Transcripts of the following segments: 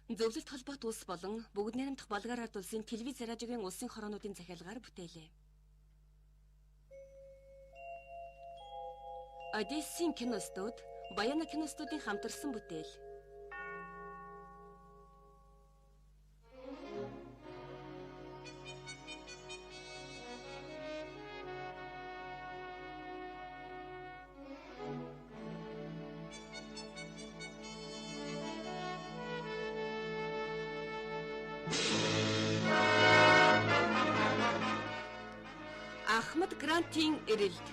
Зөвлөлт холбоот улс болон бүгд найрамдах Болгар ард улсын телевиз радиогийн улсын хороонуудын захиалгаар бүтээлээ. Одессын киностуд, Баяна киностудын хамтарсан бүтээл. Ахмад Грантийн эрэлт.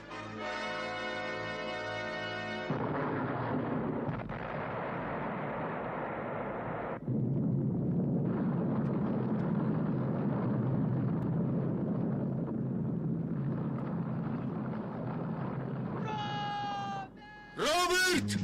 Роберт!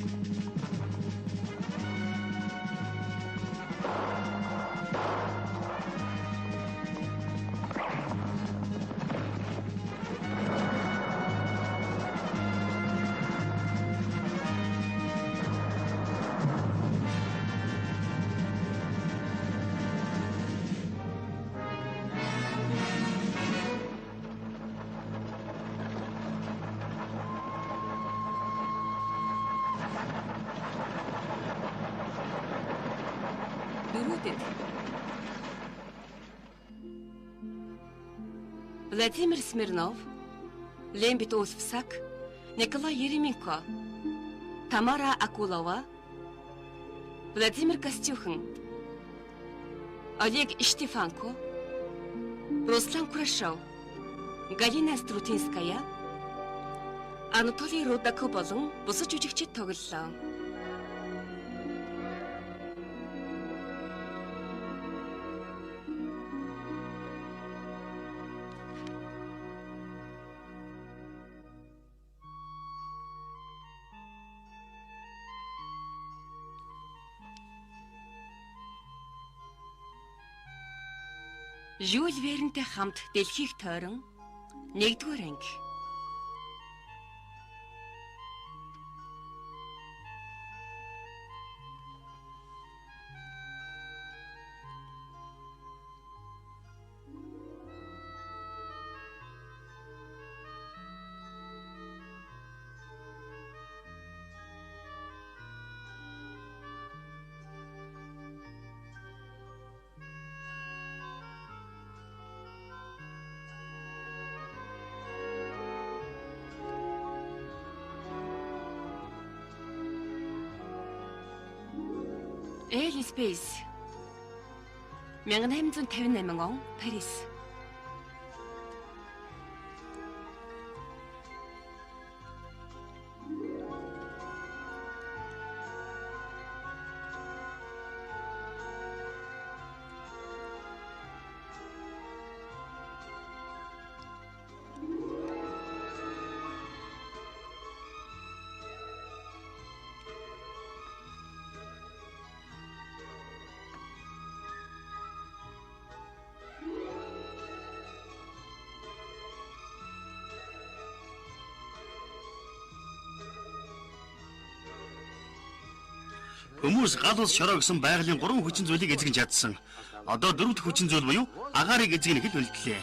Владимир Смирнов, Лембит Узфсак, Николай Еременко, Тамара Акулова, Владимир Костюхан, Олег Штефанко, Руслан Курашов, Галина Струтинская, Анатолий Рудако болон бусад жүжигчид тоглолоо. Жюль Вернтэй хамт дэлхийг тойрон 1-р анги. Эль Спейс 1858 он Парис. Хүмүүс гал ус шороо гэсэн байгалийн 3 хүчин зүйлийг эзэгэн чадсан. Одоо 4 дахь хүчин зүйл буюу агаарыг эзэгнэх хэд үлдлээ.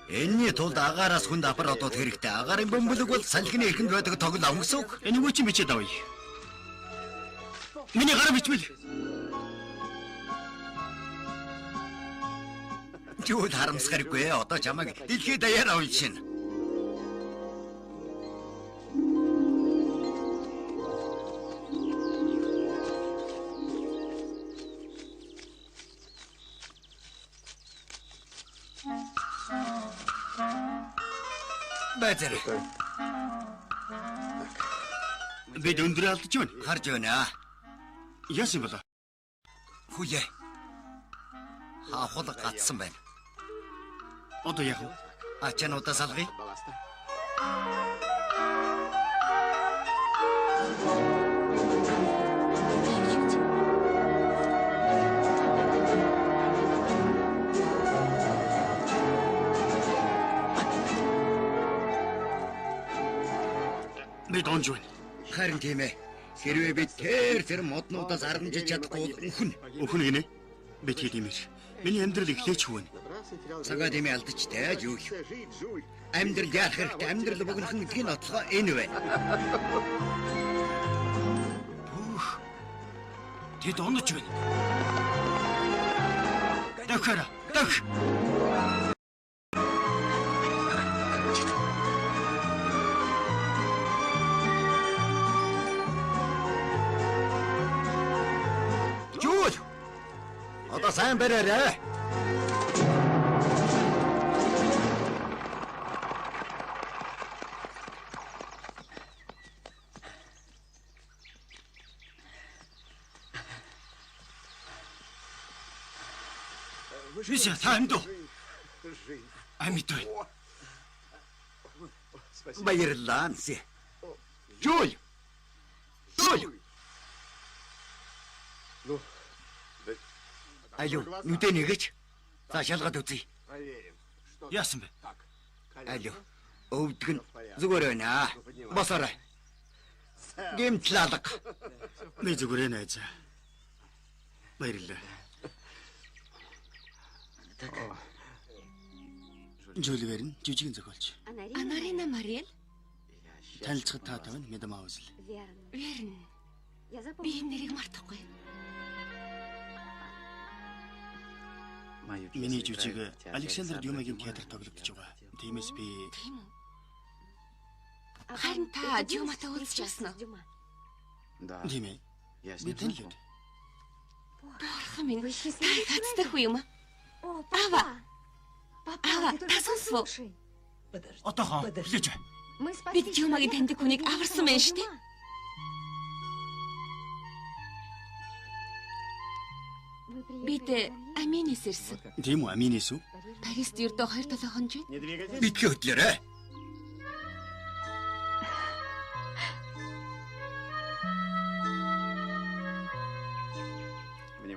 Энэний тулд агаараас хүнд апар одод хэрэгтэй. Агаарын бөмбөлөг бол салхины эрхэнд байдаг тоглоом гэсэн үг. Энэ үгүй чи бичээд авъя. Миний гараа бичмэл. Юу харамсгаргүй. Одоо чамайг дэлхийд даяар уншина. Бэтэр. Бид өндөр алдаж байна. Харж байна. Яасан болоо? Хүлээ. Хаахул гацсан байна. Одоо яах вэ? Ачаануудаа салгая. Бид онж байна. Харин тийм ээ. Хэрвээ би тэр моднуудаас аргамжиж чадахгүй бол өхнө. Өхнө гинэ. Би тиймэр. Миний амьдрал эхлээч хүвэн. Цагаа дэмий алдчих тааж юу. Амьдрал яах хэрэгтэй, амьдрал богинохон гэдгийг нотлохоо энэ байна. Тэд онож байна. Дахиад. Жуул. Одоо сайн бариарай. Вися, та амьд уу? Амьд бай. Баярлалаа Анси. Жуул. Алуу, нүдэ нэгэж. За шалгаад үзье. Яасан бэ? Алуу. Өвдөг нь зүгээр байна. Босоорой. Гэмтлалга. Би зүгээр найз. Баярлалаа. Жууливэр нь жижигэн зохиолч. Анарина Мариэл. Танилцахад та тавна мэдам аавсл. Верн. Би энэ нэрийг мартахгүй. Миний жүжиг Александр Дюмагийн театрт тоглогдож байгаа. Тиймээс би Тийм үү? Харин та Дюматай уулзч яснаа? тийм ээ. Би танил. Бурхан минь. Та хацтай хүү юм аа? Ава, та сонсвоо. Отоохоо хүлээж бай. Бид Дюмагийн таньдаг хүнийг аварсан байна шүү дээ. Бид Аминис ирсэн. Тийм үү, Аминис үү? Парист ердөө 2-7 хоног байна. Битгий хөдлөөрэй.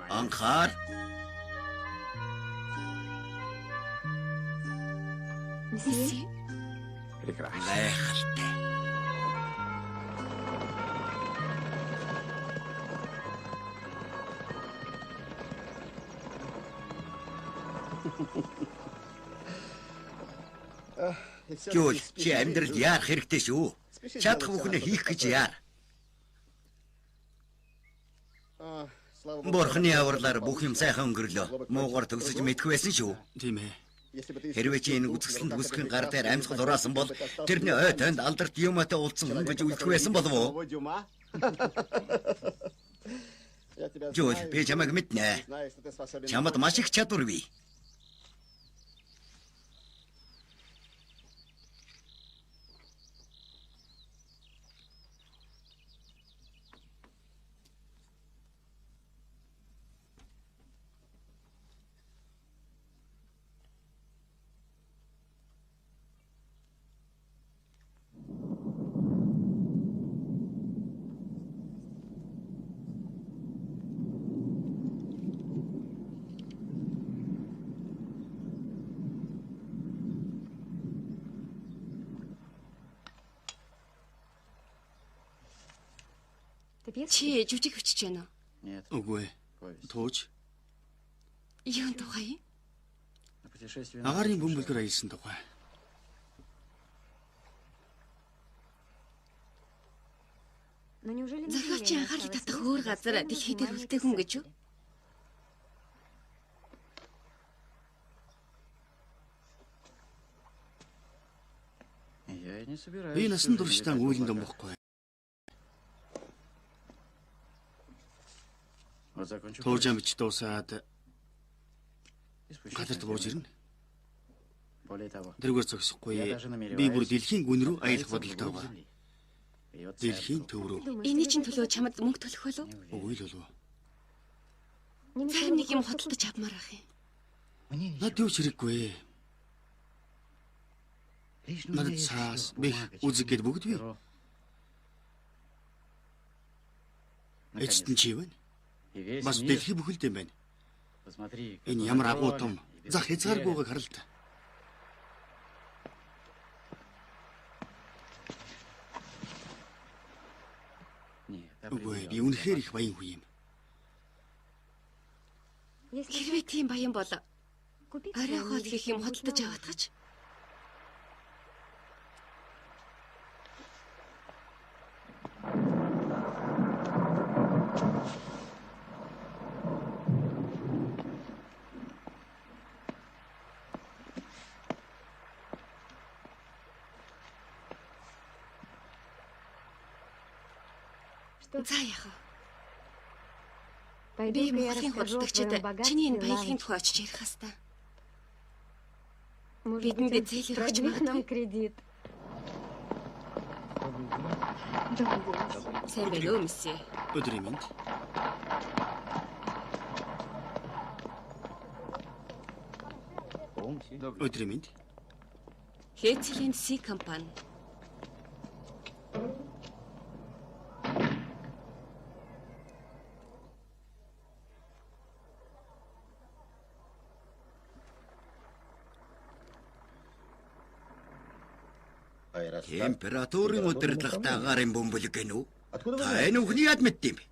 Анхаар. Миси. Гайхалтай. Жуул, чи амьдрал яарах хэрэгтэй шүү. Чадах бүхнээ хийх гэж яар. Бурхны авралаар бүх юм сайхан өнгөрлөө. Муугар төгсөж мэдгүй байсан шүү. Тийм ээ. Хэрвээ чи энэ үзэсгэлэнт үсгийн гар дээр амьсгал ураасан бол тэрний ой танд алдарт юматай уулзсан хүн гэж үлдэх байсан болов уу? Жуул, би чамайг мэднэ. Чамд маш их чадвар бий. Чи жүжиг хүчиж байна уу? Үгүй. Тууж. Юун тухай? Агарын бөмбөлгөр аялсан тухай. Зохиолчийн анхаарлыг татах өөр газар дэлхий дээр үлдээх хүн гэж юу? Би насан туршдаа үйлэн домбохгүй. Туужаан бич дуусаад гадарт бууж ирнэ. Тэргээр зогсохгүй. Би бүр дэлхийн гүн рүү аялах бодолтой байгаа. Дэлхийн төв рүү. Эний чинь төлөө чамд мөнгө төлөх болов? Үгүй л болов. Зарим нэг юм хөдөлтөж авмаар ах юм. Над юу ч хэрэггүй. Надад цаас бих үзэг гээд бүгд бий. Эцэд нь чи юу вэ? Бас дэлхий бүхэлд юм байна. Энэ ямар агуу том зах хязгааргүйг харалт. Үгүй би үнэхээр их баян хүн юм. Хэрвээ тийм баян бол арай хоол хийх юм хөдөлж аваад тач. За яах вэ? Би Монголын худалдагчид чиний энэ баялагын тухай очиж ярих хэвээр. Бидэнд зээл өгч магадгүй. Кредит. Сайн байна уу, месье? Өдрийн мэнд. Өдрийн мэнд. Хэцлийн Си компани. Температурын удирдлагатай агарын бөмбөлөг гэнэ үү? Та энэ үхний яд мэддэм бэ?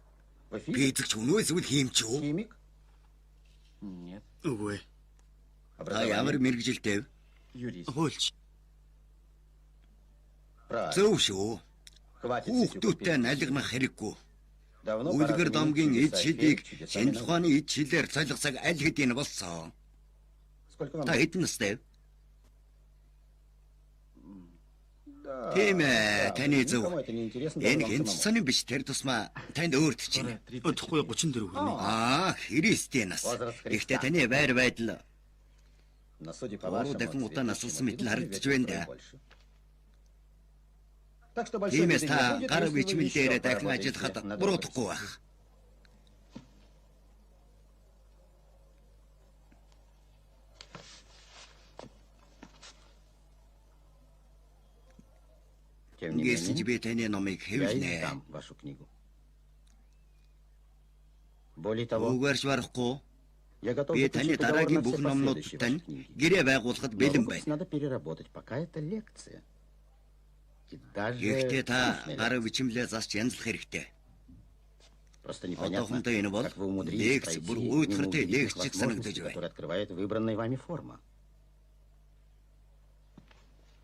Физикч хүн үү эсвэл химч үү? Үгүй. Та ямар мэрэгжилтэй вэ? Хуульч. Зөв шүү. Хүүхдүүдтэй налигнах хэрэггүй. Үлгэр домгийн эд шидийг шинэ ухааны эд шилээр цолгосаг аль хэдийн болсон. Та хэдэн настай вэ? Тийм ээ, таны зөв. Энэ хинцсаны биш тэр тусмаа танд өөрт чинь. Өдөхгүй 34 хүрнэ. Христийн нас. Ихтэй таны байр байдал. Дахин удаа насалсан мэт л харагдаж байна да. Тиймээс та гар бичмэл дээр дахин ажиллахад буруудахгүй байх. Если тебе таны номыг хэвлэнэ. Угаарч барахгүй. Би таны дараагийн бүх номнуудад тань гэрээ байгуулахад бэлэн байна. Гэхдээ та гар бичмлээ засч янзлах хэрэгтэй. Одоохондоо энэ бол лекц бүр өөдрөтэй лекц шиг санагдаж байна.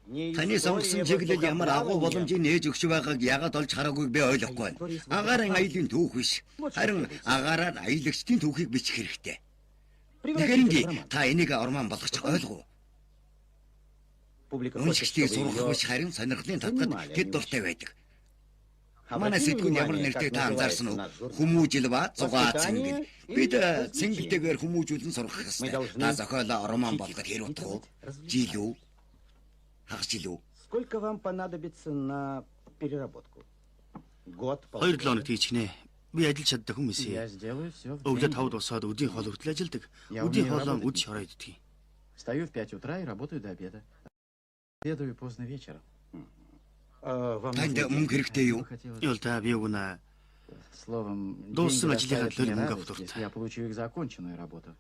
Таны сонгосон чиглэл ямар агуу боломжийг нээж өгч байгааг яагаад олж хараагүй би ойлгохгүй байна. Агаарын аялын түүх биш. Харин агаараар аялагчдын түүхийг бичих хэрэгтэй. Тэгэхээр та энийг ормон болгоч ойлгов. Уншигчдыг сургах биш харин сонирхлын татгад тэд дуртай байдаг. Манай сэтгүүн ямар нэртэй та анзаарсан уу? Хүмүүжил ба зугаа цэнгэл. Бид цэнгэлтэйгээр хүмүүжүүлэн сургах ёстой. Та зохиолоо роман болгоход хэр утга уу? Жил үү? Сколько вам понадобится на переработку? Год. 2-7 хоног тийчнэ. Би ажиллаж чаддаг хүмүүс Я ээ. сделаю все. Өглөө 5-д босоод өдийн хоол хүртэл ажилладаг. Өдийн хоолоо үд шороо иддэг. Встаю в 5 утра и работаю до обеда. Обедаю поздно вечером. Танд мөнгө хэрэгтэй юу? Ёл та би өгнө. Словом, Дууссан деньги ажлынхаа доставят төлөв мне мөнгө радость, авах если я получу их за оконченную работу.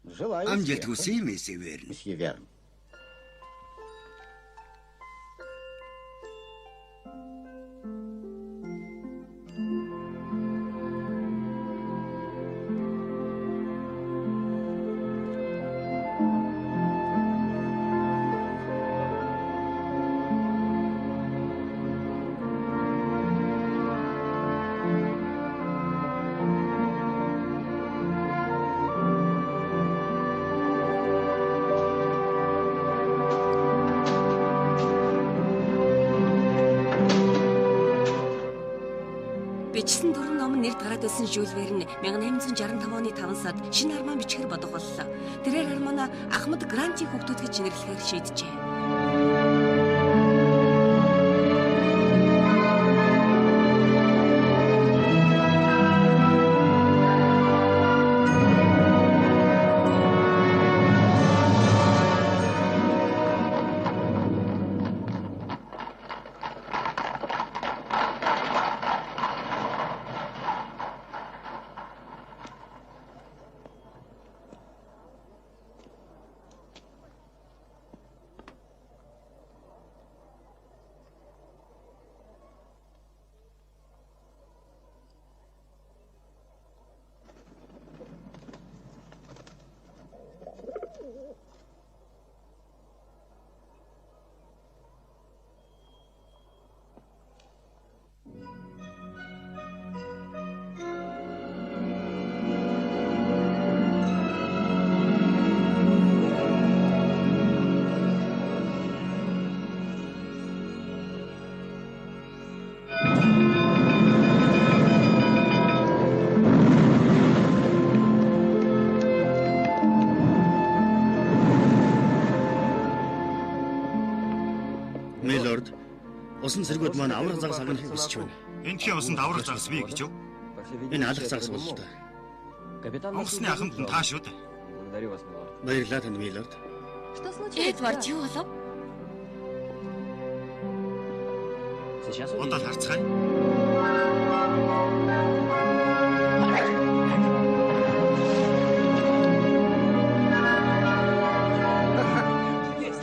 Амжилт хүсье, месье Верн. Месье Верн. Бичсэн дөрвөн ном нь нэр гараад байсан Жюль Верн 1865 оны 5 сард шинэ арман бичгээр бодох боллоо. Тэрээр армана Ахмад Грантийн хүүхдүүд гэж нэрлэхээр шийджээ. Усан цэргүүд маань аврах загас агнахыг хүсэж байна. Энтхийн усанд аврах загас бий гэж юу? Энэ алах загас бол л та. Онгоцны ахамд нь таа шүү дээ. Баярлалаа танд Миллард. Эдвард юу болов? Одоо л харцгаая.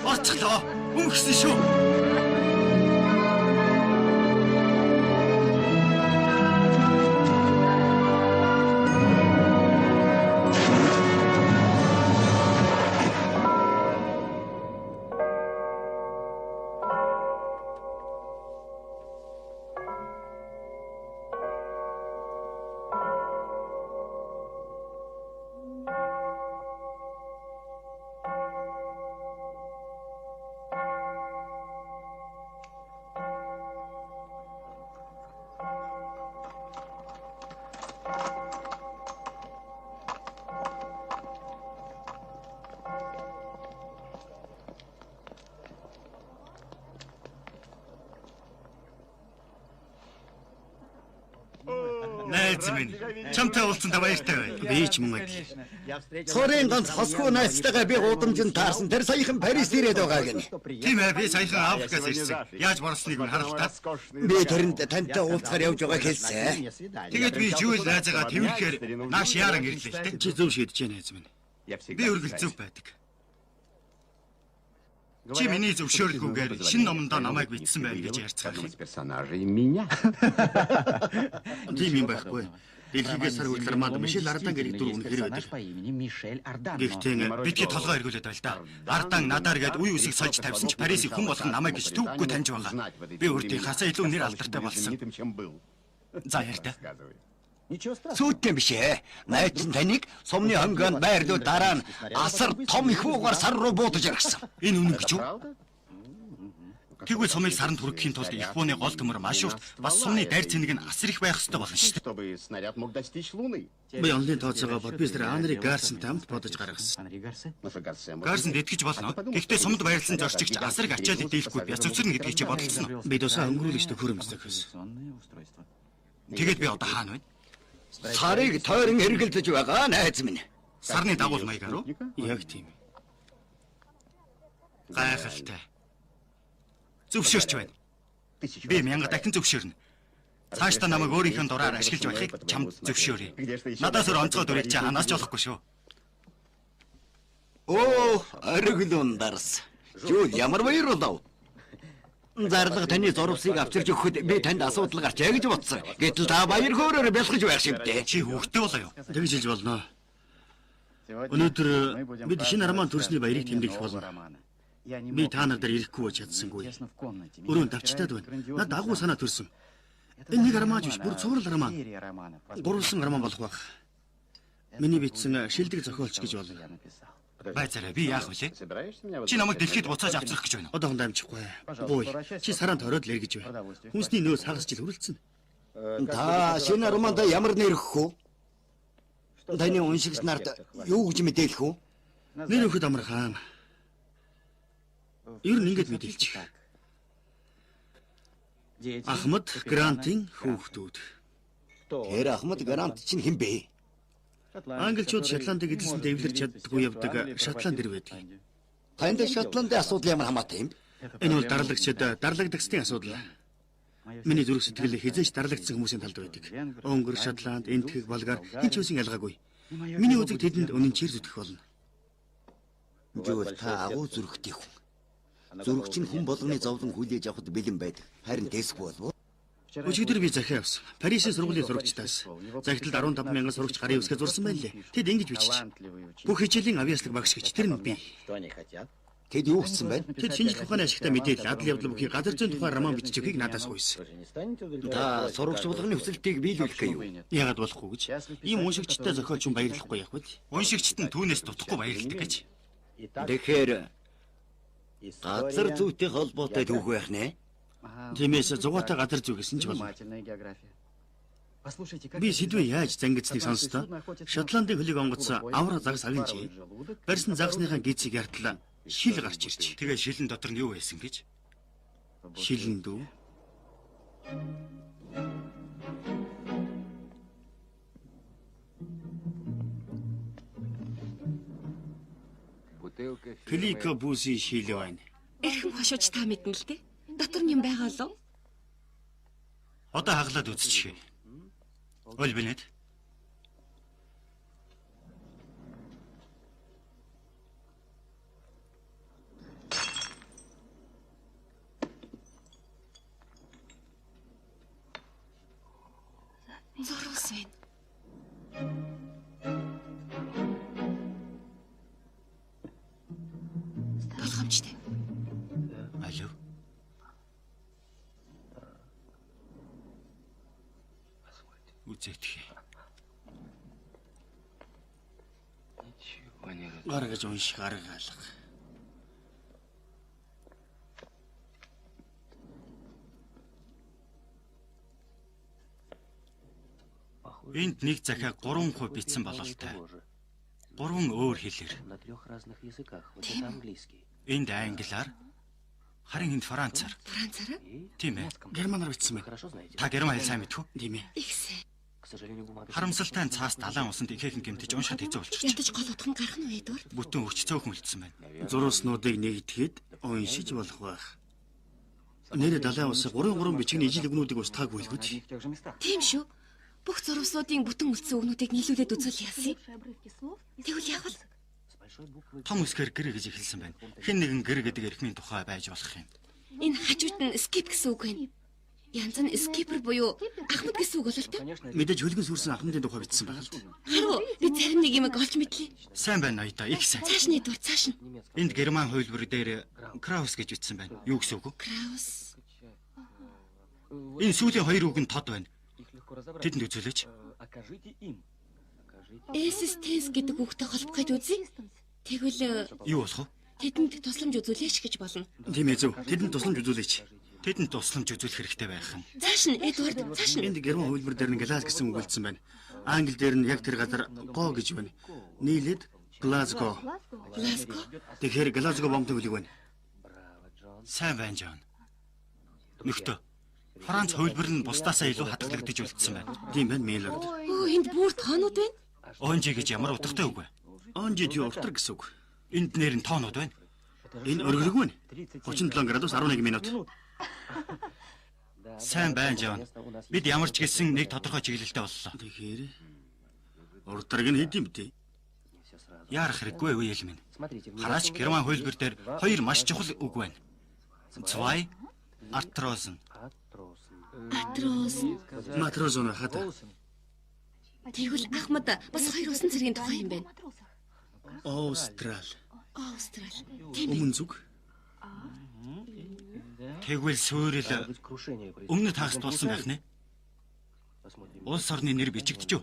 Оцглоо. Өнгөсөн шүү. Найз минь, чамтай уулзсан баяртай байна. Би ч мөн адил. Цорын ганц хосгүй найзтайгаа би удамжинд таарсан. Тэр саяхан Парис ирээд байгаа гэнэ. Тийм ээ, би саяхан Африкаас ирсэн. Яаж борсныг нь харалтаа. Би тэрэнд тантай уулзахаар явж байгааг хэлсэн. Тэгээд би Жүүл найзаагаа тэрвэхээр нааш яаран ирлээ л дээ. Чи зөв шийдэж байна найз минь. Би өргөл зөв байдаг. Чи миний зөвшөөрөлгүйгээр шинэ номондоо намайг бичсэн байна гэж ярьцгаах юм. Персонажей меня. Тийм юм байхгүй. Дэлхийгээс сар хөдлөр манд Мишель Ардан гэрэг дүр үнэхээр байдаг. Гэхдээ Бидний толгой эргүүлээд байл та. Ардан надаар гээд үе үсийг сольж тавьсан ч Парисын хүн болгон намайг гэж төвөггүй таньж байгаа. Би өөртөө хасаа илүү нэр алдартай болсон. За ярьтаа. Сүйтгэн биш ээ. Найз нь таныг сумны хонгонд байрлуу дараа нь асар том их уугаар сар руу буудаж иргсэн. Энэ үнэн гэж юу? Тэгвэл сумыг саранд хүрэхийн тулд их бууны гол төмөр маш урт бас сумны дайр цэнийг нь асар их байх ёстой болно шүү дээ. Чтобы снаряд мог достичь Луны. Би онлайн тооцоогоо Боббистер Анри Гарсентай хамт бодож гаргасан. Гарсанд итгэж болно. Гэхдээ сумд байрлсан зорчигч асар их ачаал идэлхгүй бяц үсэрнэ гэдгийг чи бодолцсон уу? Би тусаа өнгөрүүлэгчтэй хөрөмсдөг гэсэн. Тэгээд би одоо хаана байна? Сарыг тойрон эргэлдэж байгаа найз минь. Сарны дагуул маягаар уу? Яг тийм. Гайхалтай. Зөвшөөрч байна. Би 1000 дахин зөвшөөрнө. Цаашдаа намайг өөрийнхөө дураар ашиглаж байхыг чамд зөвшөөрье. Надаас өөр онцгой дүрийг чи ханаас ч болохгүй шүү. Оо, оргилон дарс. Юу ямар баяр болов? Зарлага таны зурвсыг авчирч өгөхөд би танд асуудал гарчаа гэж бодсон. Гэтэл та баяр хөөрөөр бэлгэж байх шимтэй. Чи хүүхдтэй болоо юу? Тэгж хэлж болно. Өнөөдөр бид шинэ арман төрсний баярыг тэмдэглэх болно. Би та нар дээр ирэхгүй байж чадсангүй. Өрөөнд давчтаад байна. Над агуу санаа төрсөн. Энэ нэг армааж биш, бүр цуврал армаа. Гурвалсан армаа болох байх. Миний бичсэн шилдэг зохиолч гэж болно. Байцаараа би яах вүлээ? Чи намайг дэлхийд буцааж авчрах гэж байна уу? Одоохон амжихгүй. Бууй. Чи сараанд ороод л эргэж бай. Хүнсний нөөц хагас жил хүрэлцэн. Та шинэ армаанда ямар нэрх үү? Таны уншигч нарт юу гэж мэдээлэх үү? Нэр өгөхөд амар хаан. Ер нь ингэж мэдээлчих. Ахмад Грантын хүүхдүүд. Тэр Ахмад Грант чинь хэн бэ? Англичууд Шотландыг эзэлсэн дэвлэрч чаддаггүй явдаг Шотланд дэр байдаг. Танд Шотландын асуудал ямар хамаатай юм? Энэ бол дарлагчид дарлагдагчдын асуудал. Миний зүрх сэтгэл хизээч дарлагдсан хүмүүсийн талд байдаг. Өнгөр, Шотланд, Энтхэг, Болгар хэн ч үсэн ялгаагүй. Миний үзэг тэдэнд үнэн чир зүтгэх болно. Жүүл та агуу зүрхтэй хүн. Зүрх чинь хүн болгоны зовлон хүлээж авахд бэлэн байдаг. Харин тэсгүй болов. Өчигдөр би захиа авсан. Парисын сургуулийн сурагчдаас захидалд 15,000 сурагч гарын үсгээ зурсан байлээ. Тэд ингэж бичиж. Бүх хичээлийн авьяаслаг багш гэж тэр нь би. Тэд юу гэсэн байна? Тэд шинжлэх ухааны ашигтай мэдээлэл, адал явдал бүхий газар зүйн тухай роман бичиж өгөхийг надаас гуйсан. Та сурагч болгоны хүсэлтийг биелүүлэх юу? Яагаад болохгүй гэж? Ийм уншигчтай зохиолч хүн баярлахгүй явах вэ? Уншигчт нь түүнээс дутхгүй баярладаг гэж. Тэгэхээр газар зүйтэй холбоотой түүх байх нэ? Тиймээс зугаатай газар зүй гэсэн ч болно. Би сэдвээ яаж зангидсныг сонстоо. Шотландын хөлийг онгоцсон авраг загас агнжээ. Барьсан загасныхаа гизийг яртлаа шил гарч ирж. Тэгээ шилэн дотор нь юу байсан гэж? Шилэн дүү. Клика бүсийн шилээ байна. Эрхэм хошууч та мэднэ л дээ. Дотор нь юм байгаа лу? Одоо хаглаад үзчихье. Өл бинэд. Зурус байна. Болгоомжтой. Алло. Үзэгдэх. Гаргаж унших аргаалга. Энд нэг захиа 3% бичсэн бололтой. 3 өөр хэлээр. Энд англиар, харин энд францаар. Францаар? Тийм ээ. Германаар бичсэн байна. Та герман хэл сайн мэдв үү? Тийм ээ. Их сайн. Харамсалтай нь цаас далайн усанд ихээхэн гэмтэж уншихад хэцүү болчихсон. Ядаж гол утган гарах нь үйдвэр. Бүтэн өвч цөөхөн үлдсэн байна. Зурууснуудыг нэгтгэхэд уншиж болох байх. Нэр далайн ус 3 бичгийн ижил өгнүүдийг устгаагүй л гэж. Тийм шүү. Бүх зурвсуудын бүтэн үлдсэн өгнүүдийг нийлүүлээд үзвэл яасан? Тэгвэл яах вэ? Том үсгээр гэр гэж эхэлсэн байна. Хэн нэгэн гэр гэдэг эрхмийн тухай байж болох юм. Энэ хажууд нь skip гэсэн үг байна. Янз нь skipper буюу ахмад гэсэн үг болол та. Мэдээж хөлгөн сүрсэн ахмадын тухай бичсэн байгаа л. Харуу би зарим нэг юм олж мэдлээ. Сайн байна ноёдоо, их сайн. Цааш нь дуур цааш нь. Энд герман хувилбар дээр Краус гэж бичсэн байна. Юу гэсэн үг вэ? Краус. Энэ сүүлийн 2 үг нь тод байна. Тэдэнд үзүүлээч. Existence гэдэг үгтэй холбох гэж үзье. Тэгвэл Юу болох вэ? тэдэнд тусламж үзүүлээч гэж болно. Тийм ээ зөв. Тэдэнд тусламж үзүүлээч. Тэдэнд тусламж үзүүлэх хэрэгтэй байх юм. Цааш нь Эдвард цааш нь. Энд герман хувилбар дээр нь глаз гэсэн үг үлдсэн байна. Англи дээр нь яг тэр газар го гэж байна. Нийлээд Глазго. Глазго. Тэгэхээр Глазго бомтын хөлөг байна. Сайн байна, Жон. Нөхтөө. Франц хувилбар нь бусдаасаа илүү хатгалагдаж үлдсэн байна. Тийм байна, Мэлорд. Оо энд бүр тоонууд байна. Онжи гэж ямар утгатай үг вэ? Онжи тий уртар гэсэн үг. Энд нэр нь тоонууд байна. Энэ өргөрөг байна. 37 градус 11 минут. Сайн байна, Жон. Бид ямар ч гэсэн нэг тодорхой чиглэлтэй боллоо. Тэгэхээр уртарг нь хэд юм бэ? Яарах хэрэггүй үеэл минь. Хараач герман хувилбар дээр 2 маш чухал үг байна. Zwei Arthrosen. Атрос. Матрозон хата. Тэгвэл ахмад бас 2 усан цэргийн тухай юм байна. Аустрал. Австрал. Тийм. Өмнө зүг. Тэгвэл суурил өмнө тагс болсон байх нэ. Улс орны нэр бичигдэж юу?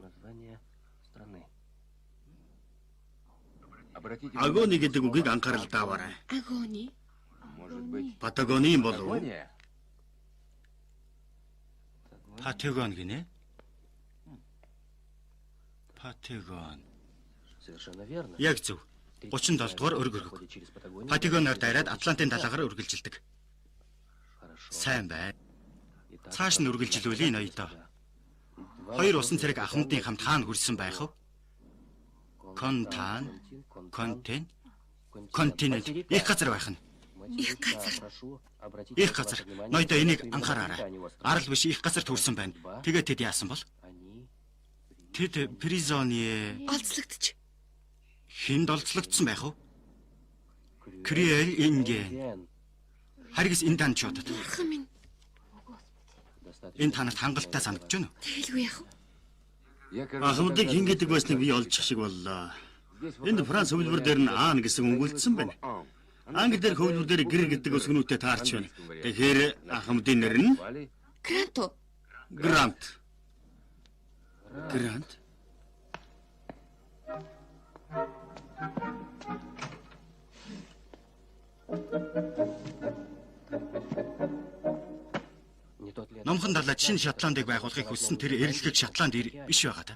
Агони гэдэг үгийг анхаарал даваарай. Агони. Патагони болов. Патагон гинэ. Патагон. Яг зөв. 37 дугаар өргөрөг. Патагоноор дайраад Атлантын далайгаар үргэлжилдэг. Сайн байна. Цааш нь үргэлжилүүлээ ноёдоо. 2 усан цэрэг ахмадын хамт хаана хүрсэн байх вэ? Контан, контен, континент. Их газар байх нь. Их газар. Их газар. Ноёдоо энийг анхаараарай. Арал биш их газар төрсэн байна. Тэгээд тэд яасан бол? Тэд призоны Олзлогдож. хинд олзлогдсон байх уу? Криэл инген. Харгас энэ данчуудад. Бурхан минь. Энэ танарт хангалттай санагдаж байна уу? Тэгэлгүй яах вэ? Ахмадыг хин гэдэг байсныг би олчих шиг боллоо. Энд Франц хувилбар дээр нь аан гэсэн өнгөлдсөн байна. Англи дээр хувилбар дээр гэр гэдэг өсгөнүүтэй таарч байна. Тэгэхээр ахмадын нэр нь Гранто. Грант. Грант. Номхон далайд шинэ Шотландыг байгуулахыг хүссэн тэр эрэлхэг Шотланд биш байгаа та.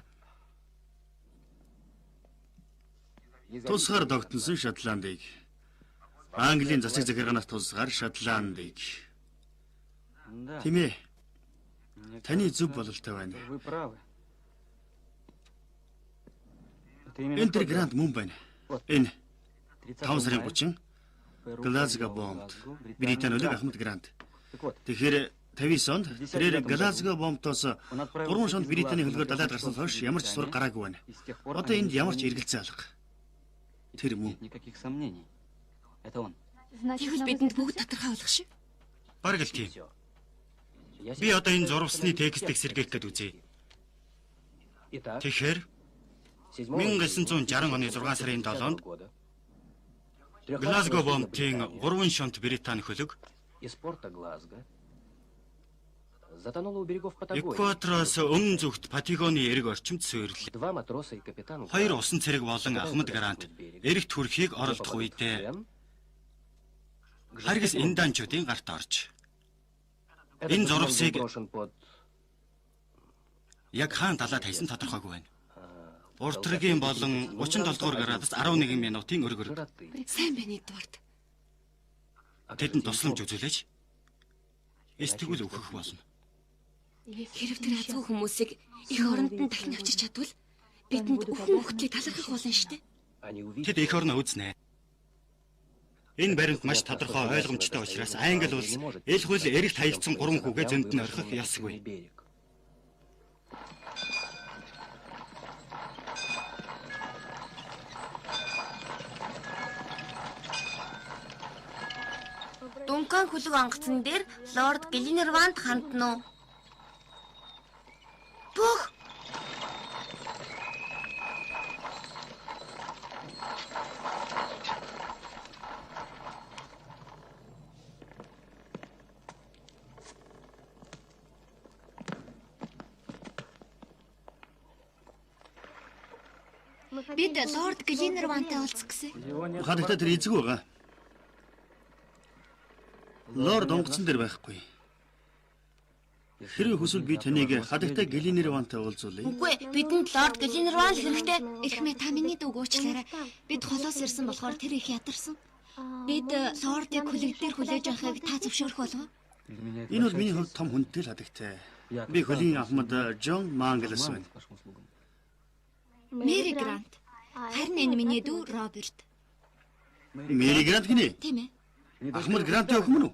Тусгаар тогтносон Шотландыг. Английн засаг захиргаанаас тусгаар Шотландыг. Тийм ээ. Таны зөв бололтой байна. Вы правы. Энэ тэр грант мөн байна. Энэ 5 сарын 30 Глазго бомбд Британи улиг Ахмад грант. Тэгэхээр 59 онд тэрээр Глазго бомбтоос 3 шонд Британий хөлгөөр далайд гарсан хойш ямар ч сураг гараагүй байна. Одоо энд ямар ч эргэлзээ алга. Тэр мөн. Никаких сомнений. Это он. Тэгвэл бидэнд бүгд тодорхой болох шүү. Бараг л тийм. Би одоо энэ зурвасны текстийг сэргээх гээд үзье. Тэгэхээр 1960 оны 6 сарын 7-нд Глазго бомбын 3 шонт Британи хөлөг Из порта Глазго затонуло у берегов Патагонии. Экватороос өмнө зүгт Патагоны эрэг орчимд суйрлээ. Два матроса и капитан. Хоёр усан цэрэг болон Ахмад грант эрэгт хүрэхийг оролдох үедээ харгас инданчуудын гарт орж энэ зурвасыг яг хаан далаад хайсан тодорхойгүй байна. Уртрагийн болон 37 дугаар градус 11 минутын өргөр. Сайн байна Эдвард. Тэдэнд тусламж үзүүлээч. Эстэгүүл өгөх болно. Хэрэг тэр азгүй хүмүүсийг их оронд нь дахин авчирч чадвал бидэнд өхөн өгтлийг талархах болно шүү дээ. Тэд их орно үзнэ. Энэ баримт маш тодорхой ойлгомжтой учраас англи улс эл хөл эрэгт хаягдсан 3 хүүгээ зөнд нь орхих ёсгүй. Дункан хөлөг онгоцон дээр Лорд Гленарванд хандна уу? Бүх бид Лорд Гленарвандтай уулзах гэсэн. Хадагта тэр эзэг байгаа. Лорд онгоцон дээр байхгүй. Хэрвээ хүсвэл би таныг хадагта Гленарвандтай уулзуулъя. Үгүй, бидэнд Лорд Гленарванд хэрэгтэй. Эрхмээ та миний дүүг уучлаарай. Бид холоос ирсэн болохоор тэр их ядарсан. Бид Лордыг хөлөг дээр хүлээж авахыг та зөвшөөрөх болов уу? Энэ бол миний хувьд том хүндэтгэл хадагтай. Би хөлийн Ахмад Джон Манглас байна. Мэри Грант. Харин энэ миний дүү Роберт. Мэри Грант гинэ? Тийм ээ. Ахмад Грантын охин мөн үү?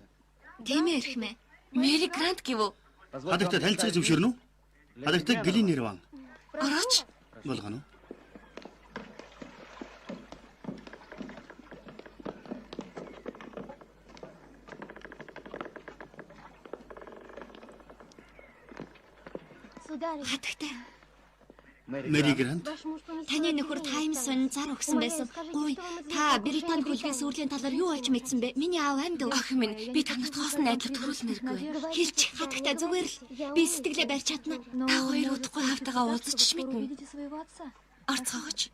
Тийм ээ эрхмээ. Мэри Грант гэв үү? Хадагта танилцах зөвшөөрнө үү? Хадагта Гленарванд. Орооч. Болгоно. Хатагтай. Мэри Грант. Таны нөхөр Таймсон зар өгсөн байсан. Гуй, та Британи хөлгийн сүрлийн талаар юу олж мэдсэн бэ? Миний аав амьд уу? Ах минь, би танарт хоосон найдлага төрүүлмээргүй. Хэлж хатагтай зүгээр л би сэтгэлээ барьж чадна. Та хоёр удахгүй хавтайгаа уулзч мэднэ. Орцгооч.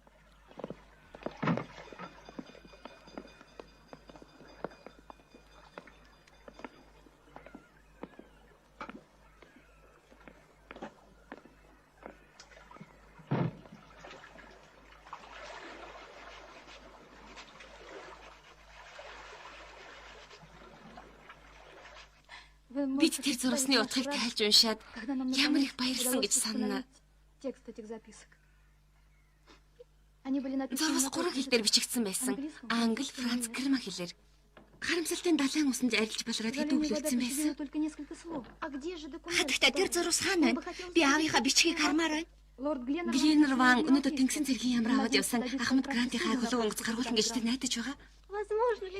Бид тэр зурсны утгыг тайлж уншаад ямар их баярлсан гэж санана. Зурвас 3 хэл дээр бичигдсэн байсан. Англи, Франц, Герман хэлээр. Харамсалтай далайн усанд арилж балраад хэдүүлсэн байсан. Хатагтай тэр зурвас хаана байна? Би аавынхаа бичгийг хармаар байна. Гленарванд өнөөдөр тэнгисийн цэргийн ямар аваад явсан Ахмад Грантийнхаа хөлөг онгоц гаргуулсан гэж тэр найдаж байгаа.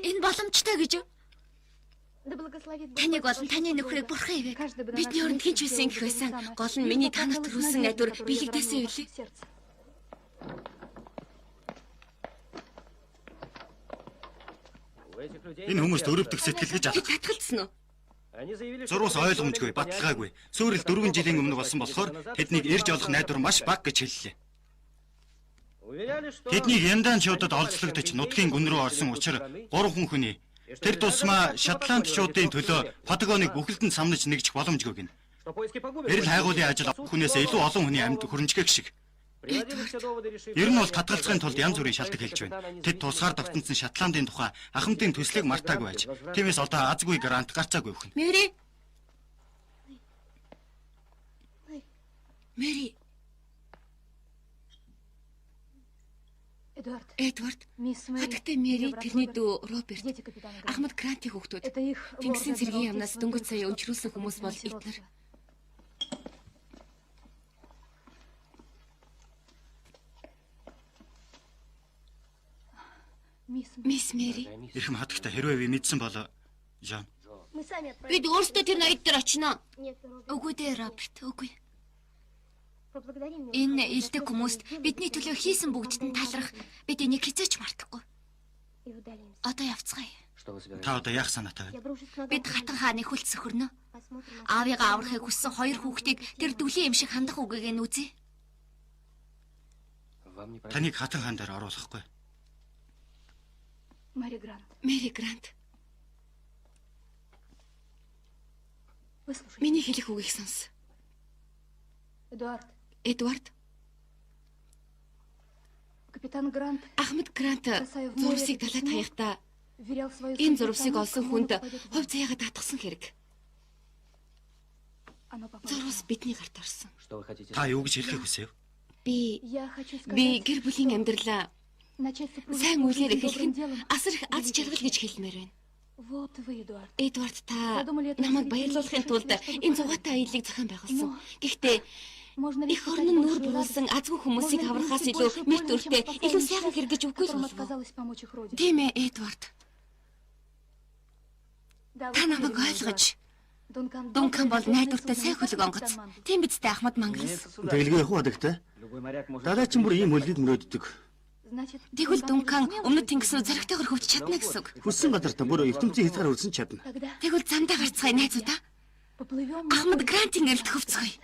Энэ боломжтой гэж юу? Таныг болон таны нөхрийг бурхан ивэ. Бидний оронд хинч байсан гэх байсан. Гол нь миний танарт төрүүлсэн найдвар биелэгдээсэн юу лээ? Энэ хүмүүст өрөвдөх сэтгэл гэж алах. Татгалцсан уу? Зурвас ойлгомжгүй, баталгаагүй. Сүүрэл 4 жилийн өмнө болсон болохоор тэднийг ирж олох найдвар маш бага гэж хэллээ. Тэднийг яндаан шуудад олзлогдож нутгийн гүн рүү орсон учраас 3 хүний тэр тусмаа Шотландчуудын төлөө Патагоныг бүхэлдэн самнаж нэгжих боломжгүй гин. Эрэл хайгуулын ажил хүнээс илүү олон хүний амьд хөрөнчгөх шиг. Ер нь бол татгалзахын тулд янз бүрийн шалтгаан хэлж байна. Тэд тусгаар давтансан Шотландын тухай Ахмадын төслийг мартаагүй байж. Тиймээс одоо азгүй грант гарцаагүй өхнө. Мэри. Мэри. Эдвард. Хатагтай Мэри, тэрний дүү Роберт. Ахмад Грантийн хүүхдүүд. Тэнгисийн цэргийн яамнаас дөнгөж сая өнчрүүлсэн хүмүүс бол эднэр. Мисс Мэри. Эрхэм хатагтай хэрвээ би мэдсэн бол Жон. Бид өөрсдөө тэр ноёд дээр очино. Үгүй дээ, Роберт, үгүй. Энэ элдэг хүмүүст бидний төлөө хийсэн бүгдд нь талархах. Бид энийг хизээч мартахгүй. Одоо явцгаая. Та одоо яах санаатай вэ? Бид хатан хааны хүлц сөхөрнө. Аавыгаа аврахыг хүссэн хоёр хүүхдийг тэр дүлийн юм шиг хандах үгийг нь үзье. Таныг хатан хаан дээр оруулахгүй. Мэри Грант. Миний хэлэх үгийг сонс. Эдвард. Ахмад Грант зурвсыг далайд хаяхдаа энэ зурвсыг олсон хүнд хувь заяагаа татгсан хэрэг. Зурвс бидний гарт орсон. Та юу гэж хэлэхийг хүсэв? Би гэр бүлийн амьдралаа сайн үйлээр эхлэх нь асар их аз жаргал гэж хэлмээр байна. Эдвард, та намайг баярлуулахын тулд энэ зугаатай аяллыг зохион байгуулсан. Гэхдээ их орон нь нүүр буруулсан азгүй хүмүүсийг аврахаас илүү мэт өртөө илүү сайхан хэрэг гэж үгүй л болов. Тийм ээ, Эдвард. Та намайг ойлгож. Дункан бол найдвартай сайн хөлөг онгоц. Тийм биз дээ, Ахмад Манглас. Тэглгүй явах хадагтай. Далайчин бүр ийм хөлгийг мөрөөддөг. Тэгвэл Дункан өмнөд тэнгис рүү зоригтойгоор хөвч чадна гэсэн үг. Хүссэн газартаа бүр ертөнцийн хязгаар хүрсэн чадна. Тэгвэл замдаа гарцгаая, найзуудаа. Ахмад Грантийн гэрэлд хөвцгөе.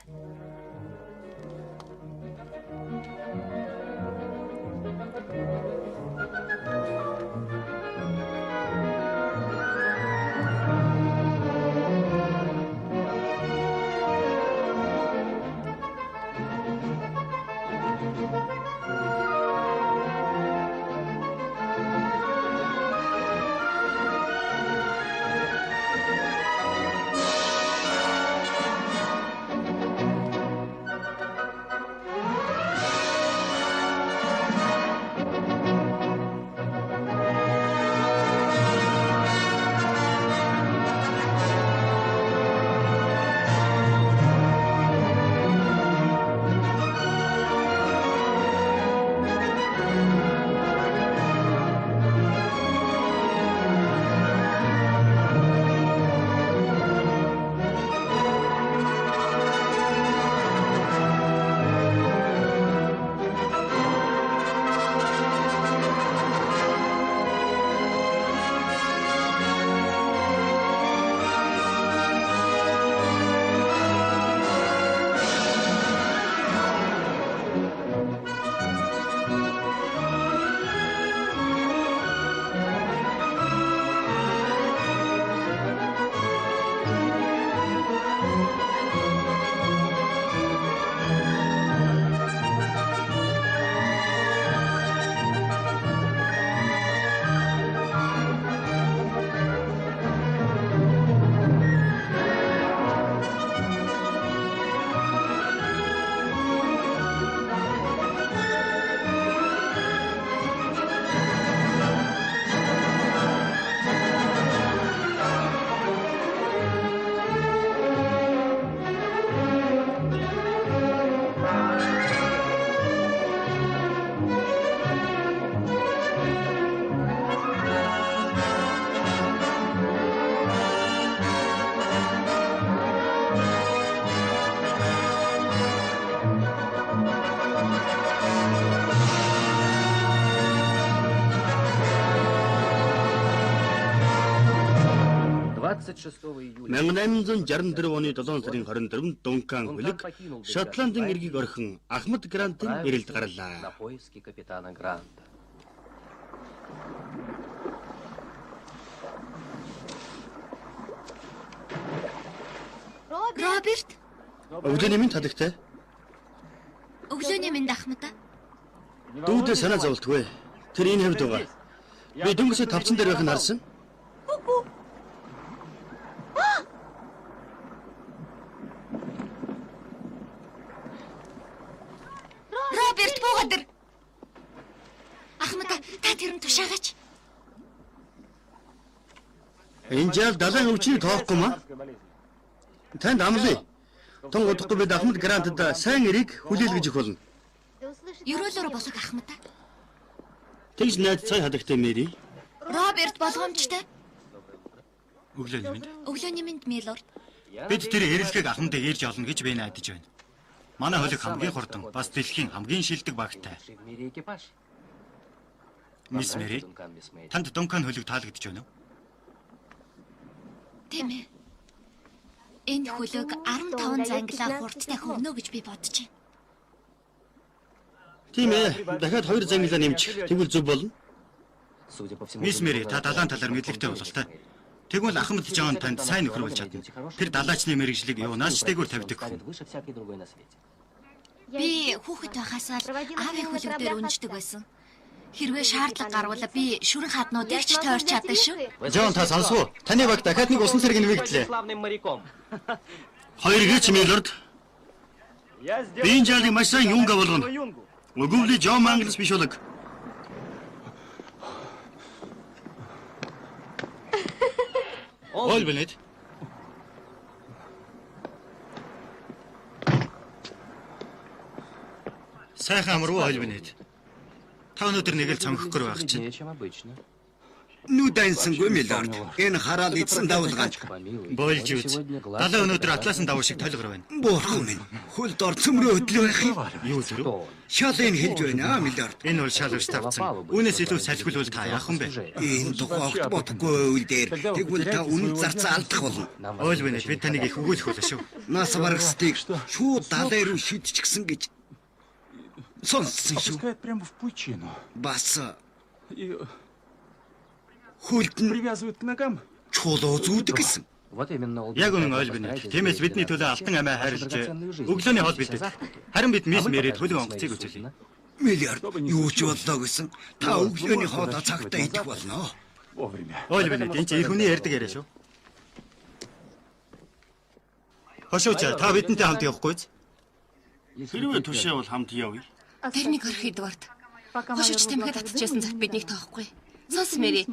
июля 1864 оны 7 сарын 24-нд Дункан хөлөг Шотландын иргэг орхин Ахмад Грантын ирэлд гарлаа. На поиски капитана Гранта. Роберт. Өглөөний минь хадагтай. Өглөөний минь Ахмад. Дүүдээ санаа зовлтгүй. Тэр энэ хэвд байгаа. Би дөнгөсөө тавцан дээр байхыг харсан. өдөр. Ахмад та тэр нь тушаагач. Энэ жил далайн өвчнийг тоохгүй маа. Танд амлаа. Тун удахгүй бид Ахмад Грантад сайн эрийг хүлээлгэж өгөх болно. Ерөөлөөр босох Ахмад. Тэгж найз цай хадагтай Мэри. Роберт болгоомжтой. Өглөөний минь. Өглөөний минь Милорд. Бид тэр эрэлхийг ахмад ээрж олно гэж би найдаж байна. Манай хөлөг хамгийн хурдан, бас дэлхийн хамгийн шилдэг багтай. В мире экипаж. Мисс Мэри, танд Дункан хөлөг таалагдж байна уу? Тийм ээ. Энэ хөлөг 15 занглаа хурдтай хөвнө гэж би бодож байна. Тийм ээ. Дахиад 2 зангилаа нэмчих. Тэгвэл зөв болно. Судя по всему, Мисс Мэри, та далайн талаар мэдлэгтэй болол та. Тэгвэл Ахмад Жон танд сайн нөхөр болж чадна. Тэр далаачны мэрэгжлийг юунаас ч дээгүүр тавьдаг хүн. ставит выше всякой другой на свете. Би хүүхэд байхасаа л аавын хөлөг дээр унждаг байсан. Хэрвээ шаардлага гарвал би шүрэн хаднуудыг ч тойрч чаддаг шүү. Жон та сонсов. Таны баг дахиад нэг усан цэрэг нэмэгдлээ. Славным моряком. Хоёр гэж Милорд. Би энэ жаалыг маш сайн юнга болгоно. Үгүй ли Жон Манглс биш болог. Ол бэнэт. Сайхан амруу ойл бинэд. Та өнөөдөр нэг л цонхохгүй байх чинь. Сильнее, чем обычно. Нүдэнсэнгүй Милорд. Энэ хараал эзэн давлгаан. Бойлж үз. Далаа өнөөдөр Атласын давуу шиг толгор байна. Бурхан минь. Хөлд ор цөмрөө хөдлөө байх юм. Юу зүрх? Шалын хэлж байна Милорд. Энэ бол шал ус тавцсан. Үүнээс илүү салхил бол та яах юм бэ? Энэ тухайд бодохгүй үйл дээр тэгвэл та үнэн зарцаа алдах болно. Ойл бинэд бид таныг их өгөөлөх болно шүү. Нас барагсдыг шууд далай руу шидчихсэн гэж сонссон шүү. Опускает прямо в пучину. Бас И хөлд нь привязывает к ногам. чулуу зүүдэг гэсэн. Вот именно Яг үнэн ойл бинэд. Тиймээс бидний төлөө алтан амиа хайрлаж өглөөний хоол бэлдээд. Харин бид Мисс Мэри хөлөг онгоцыг үзүүлье. Милорд юу ч боллоо гэсэн. Та өглөөний хоолой цагтаа идэх болно. Вовремя. Ойл бинэд энэ чинь их хүний ярьдаг яриа шүү. Хошооч та бидэнтэй хамт явахгүй биз? Хэрвээ тушаавал хамт явъя. Тэрнийг орох Эдвард. Хошууч тамхиад татчихсан цагт биднийг тоохгүй. Сонс Мэри.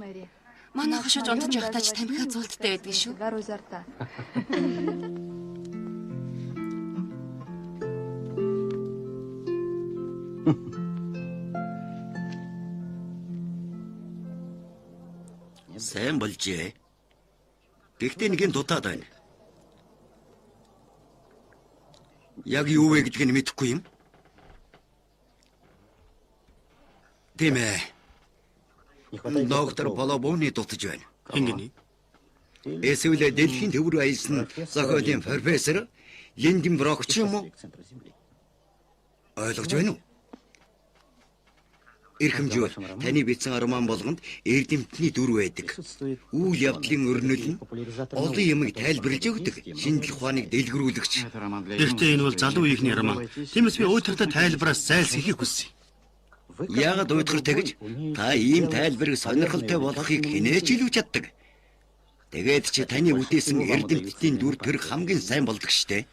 Манай хошууч унтаж явахдаа ч тамхиа зуулттай байдаг шүү. Сайн болжээ. Гэхдээ нэг юм дутаад байна. Яг юу вэ гэдгийг мэдэхгүй юм. Тийм ээ. Доктор Полобоны дутаж байна. Ингэний. Эсвэл дэлхийн төв рүү аялсан зохиолын профессор Линденброк ч юм уу? Ойлгож байна уу? Эрхэмжүүл таны бичсэн арман болгонд эрдэмтний дүр байдаг. Үйл явдлын өрнөл нь олон юмыг тайлбарлаж өгдөг. Шинжлэх ухааныг дэлгэрүүлэгч. Гэхдээ энэ бол залуу үеийнхний роман. Тиймээс би өөдөртөө тайлбараас зайлсхийхийг хүссэн. Яагаад уйдгартай гэж та ийм тайлбарыг сонирхолтой болгохыг хинээч илүүж чаддаг. Тэгээд чи таны үтээсэн эрдэмтдийн дүр тэр хамгийн сайн болдог штэ.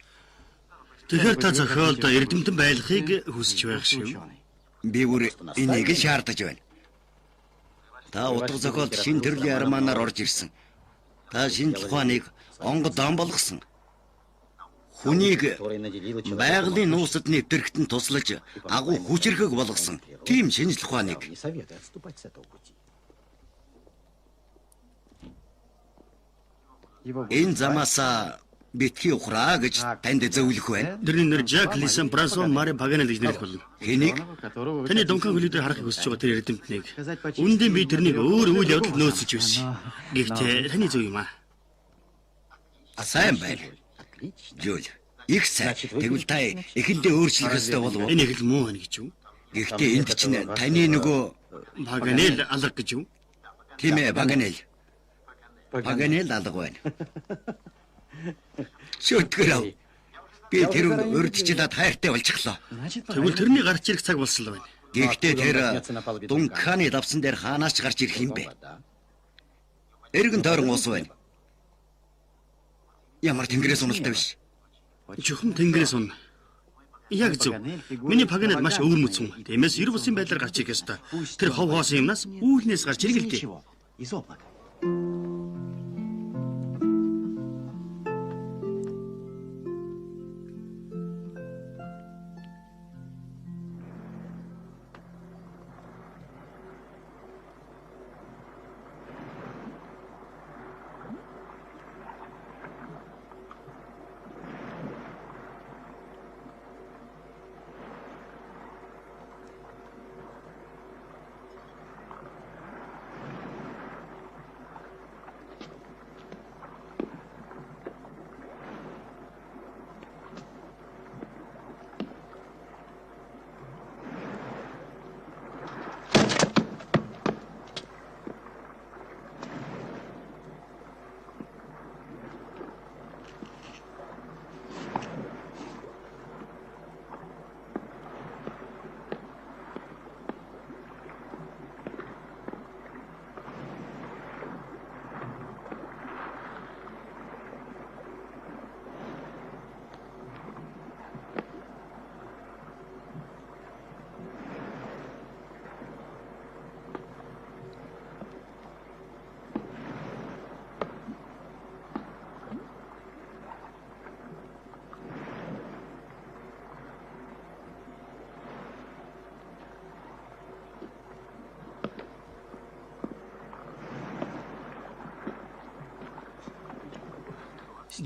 Тэгэхээр та зохиолд эрдэмтэн байлгахыг хүсэж байх шүү. Би бүр энийг л шаардаж байна. Та утга зохиолд шин төрлийн арманаар орж ирсэн. Та шинжлэх ухааныг онгодон болгосон. Хүнийг байгалийн нуусад нэвтэрхтэн туслаж агуу хүчрхэг болгосон. Тийм шинжлэх ухааныг. Не советую отступать с этого пути. Энэ замаасаа битгий ухраа гэж танд зөвлөх байна. Тэрний нэр Жак Лисан Брасо Мари Паганел гэж нэрлэх болно. Хэнийг? Таны Дункан хөлөг дээр харахыг хүсэж байгаа тэр эрдэмтнийг. Үндэн би тэрнийг өөр үйл явдал нөөцөж байсан. Гэхдээ таны зөв юм аа. Сайн байна. Жул. Их сайн. Тэгвэл та эхэндээ өөрчлөх ёстой болов уу? Энэ их л муу байна гэж юу? Гэхдээ энд чинь таны нөгөө Паганел алга гэж юу? тийм ээ Паганел. Паганел алга байна. Шүтгэрөө. Би тэр урдчлаад хайртай болчихлоо. Тэгвэл тэрний гарч ирэх цаг болсол байна. Гэхдээ тэр Дунканы давсан дээр хаанаас ч гарч ирэх юм бэ? Эргэн тойрон уус байна. Ямар тэнгэрээс уналтай биш. Чухам тэнгэрээс унна. Яг зөв. Миний Паганель маш өвөрмөцөн. Тиймээс ер бусын байдлаар гарч ирэх ёстой. Тэр хов хоосон юмнаас үүлнээс гарч ирэх л дээ. Ничего, из облака.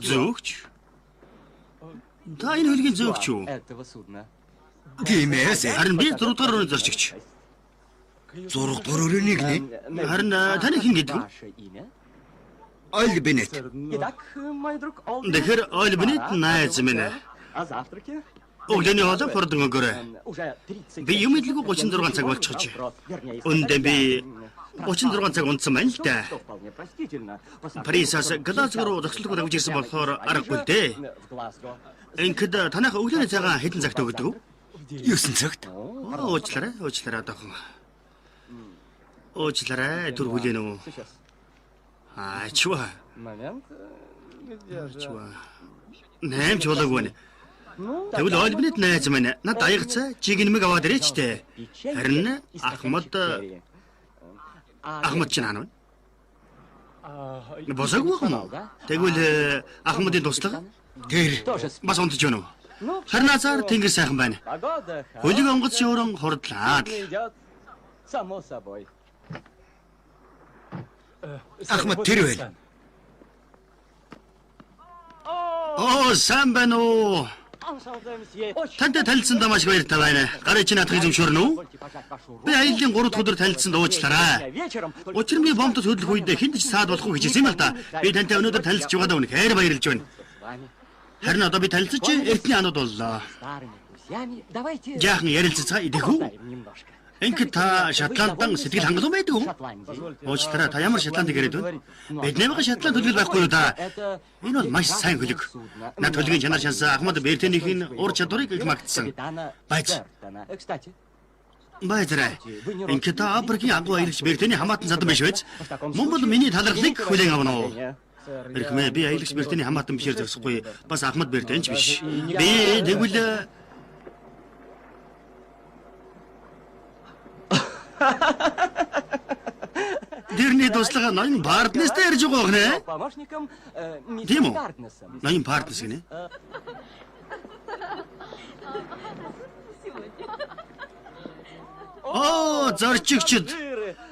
Зөөгч. Та энэ хөлгийн зөөгч юу? Этого судна. Тиймээс Харин би 4 дугаар өрөөний зорчигч. 6 дугаар өрөөнийг нэ Харин таны хэн гэдэг вэ? Ваше имя? Ойл Беннет. Итак, мой друг Олд. Тэгэхээр Ойл Беннет найз минь. О завтраке? Өглөөний хоолой хордон өгөөрэй. Уже 30. Би юм идэлгүй 36 цаг болчихж. Өндөө би 36 цаг унтсан байна л да. Что вполне простительно. Парисаас Глазго руу зогсолтгүй давж ирсэн болохоор аргагүй дээ. В Глазго. Ингээд танах өглөөний цагаан хэдэн цагт өгдөг вэ? 9 цагт. Уучлаарай одоохон. Уучлаарай түр хүлээн үү. Сейчас. Чуа. Момент. Чуа. Нэмж болоогүй нэ. Ну, Тэгвэл Ойл Беннет найз минь над аягцаа чиг нэмэг аваад ирээч дээ. Харин Ахмад ч наана. Босоогүй юм. Тэгвэл Ахмадын туслага Тэр тоже бас унтж байна уу? Ну, Харин азар тэнгэр сайхан байна. погода Хөлөг онгоц шууран хордлаа. идет само собой. Ахмад тэр байл. Оо, сайн байна уу? Тантай танилцсандаа маш баяртай байна. Гарыг чи наадахыг зөвшөөрнө үү? Би аяллаа 3 дахь өдөр танилцсанд уучлаарай. Вечером Учир нь би бомбд хөдлөх үед хинт ч саад болохгүй гэж хэлсэн юм л да. Би тантай өнөөдөр танилцж байгаадаа үнэхээр баярлж байна. с вами Харин одоо би танилцж эртний анууд боллоо. старыми друзьями. Давайте Жаахан ярилццгаа идэхүү. поболтаем немножко. Ингээд та Шотланддан сэтгэл хангалуун байдаг уу? Шотландии. Уучлаарай, та ямар Шотландыг яриад байна? Бид нэмэг Шотланд төлөв байхгүй юу та? Энэ бол маш сайн хөлөг. Над хөлгийн чанар шансаа Ахмад Бертенийхин ур чадварыг их магтсан. Капитана Байц. Бертона. Кстати, Баяртай. Ингээд та Африкийн агуу аялагч Бертений хамаатан задан биш байж. Мөн бол миний талархлыг хүлээн авна уу? Эрхмээ би аялагч Бертений хамаатан бишээр зогсохгүй. Бас Ахмад Бертенч биш. Би тэгвэл Дэрний туслага ноён партнерстэй ярьж байгаа гэнэ. помощником Тийм мистер үү? Дартнесом. Ноён партнерс гэнэ. Оо, зорчигчд.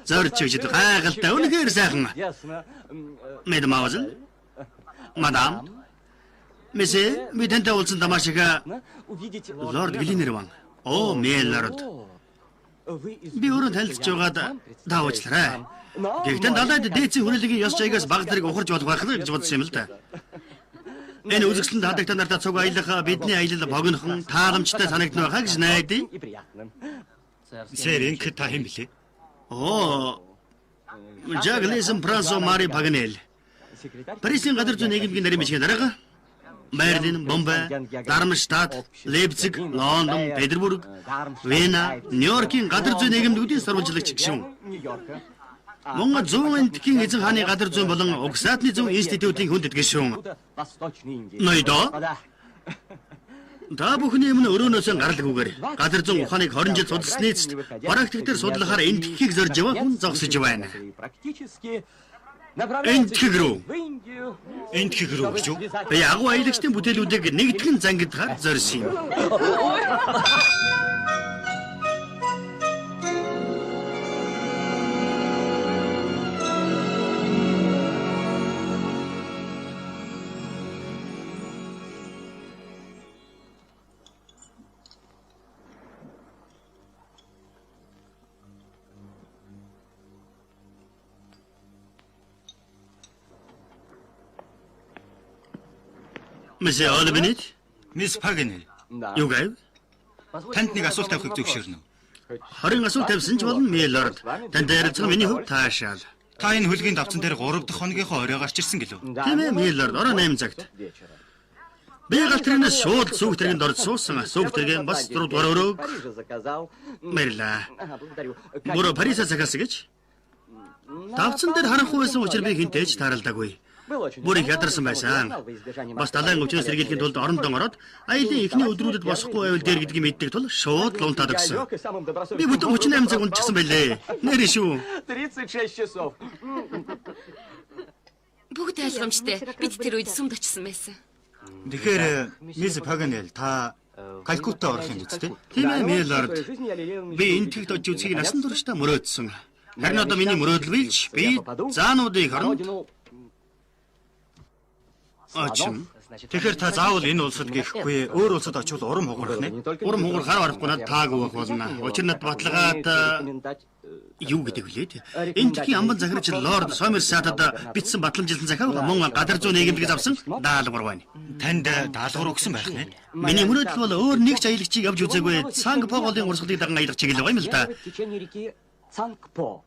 Зорчигчд гайхалтай үнэхээр сайхан. Ясно. Мадемуазел. Мадам. Месье, би тантай уулзсан тамашаага Увидеть Лорд Глинерван. Оо, Меллорд. Вы из Би өөрөө танилцж байгаад даавчлаарай. Гэхдээ далайд дээцийн хүрээлэгийн ёс жайгаас баг зэрэг ухарж болох байх гэж бодсон юм л да. Энэ үзэгсэлэнд хадагта нартаа цуг аялах бидний аялал богинохон тааламжтай санагдана байхаа гэж найдаа. и приятным. Сэр инх та хэм блэ? Оо. Жаглэсэн Прансо Мари Паганель. Секретарь Парисын газар зүйн нийгмийн нарийн бичгийн дарга Берлин, Бомбай, Дармштадт, Лейпциг, Лондон, Петербург, Вена, Нью-Йоркийн газар зүйн нийгэмнүүдийн сурвалжлагч гишүүн. Нью-Йорка. Монгол зүүн эндхийн эзэн хааны газар зүйн болон Угсаатны зүүн институтийн хүндэт гишүүн. Восточной Индии. Ноёдоо Да. Та бүхний өмнө өрөөнөөс гаралгүйгээр газар зүүн ухааныг 20 жил судалсны эцэст практик дээр судлахаар энтхийг зорж яваа хүн зогсож байна. Практически Энтхийг рүү. в Индию. Энтхийг рүү гэж юу? Би агуу аялагчдын бүтээлүүдийг нэгтгэн зангидахаар зорьсон юм. Мэсэ Олбинит, Мисс Пагнер, Да. юу гэв? танд нэг асуулт тавихыг зөвшөөрнө. 20 асуулт тавьсан ч болно Миллард. Танд ярилцах миний хөв таашаал. Та энэ хөлгийн давцан дээр 3 дахь хоногийнхоо орой гарч ирсэн гэлөө. Тийм ээ Миллард, орой 8 цагт. Би галтрынаас шууд сүүг тэргэнд орж суусан. Сүүг тэргэн бас 4 дугаар өрөөг Парижа заказал. мэрла. Ага, благодарю. Буруу Парисаас захаас гэж. Давцан дээр харанхуй байсан учраас би хинтээж тааралдаагүй. Был очень Бүр их ядарсан байсан. Бас далайн өвчнөөс сэргийлэхийн тулд орондон ороод аялын эхний өдрүүдэд босохгүй байвал дээр гэдгийг мэддэг тул шууд лунтаад өгсөн. Лёг и самым Би добросовестным бүтэн 38 цаг унтчихсан байлээ. Нэр шүү. 36 часов. Бүгд ойлгомжтой. Бид тэр үед сүмд очсон байсан. Тэгэхээр мисс Пагнер та Калкутта орох юм үстэй? Тийм ээ Да, в Миллард. своей жизни я лелеял Би мечту. энтгэгт очиж үзхийг насан туршдаа мөрөөдсөн. Харин одоо миний мөрөөдөл билж би заануудыг На хоронд родину очин. Тэгэхээр та заавал энэ улсад гэхгүй өөр улсад очивол урам хугарах нэ. Урам хугар хар барахгүй надад таагүй байх болно. Учир нь над баталгаад рекомендать, юу гэдэг вүлээд. Энтхийн амбан захирагч Лорд Сомерсатад бичсэн батламжилсан захиаг мөн гадар зүүн нийгэмдгээс авсан даалгавар байна. Танд даалгавар өгсөн байх нэ. Миний мөрөөдөл бол өөр нэг ч аялагчийг авч үзээгүй Цангпоголын урсгалыг даган аялах чиглэл байгаа юм л да. в течение реки Цангпо,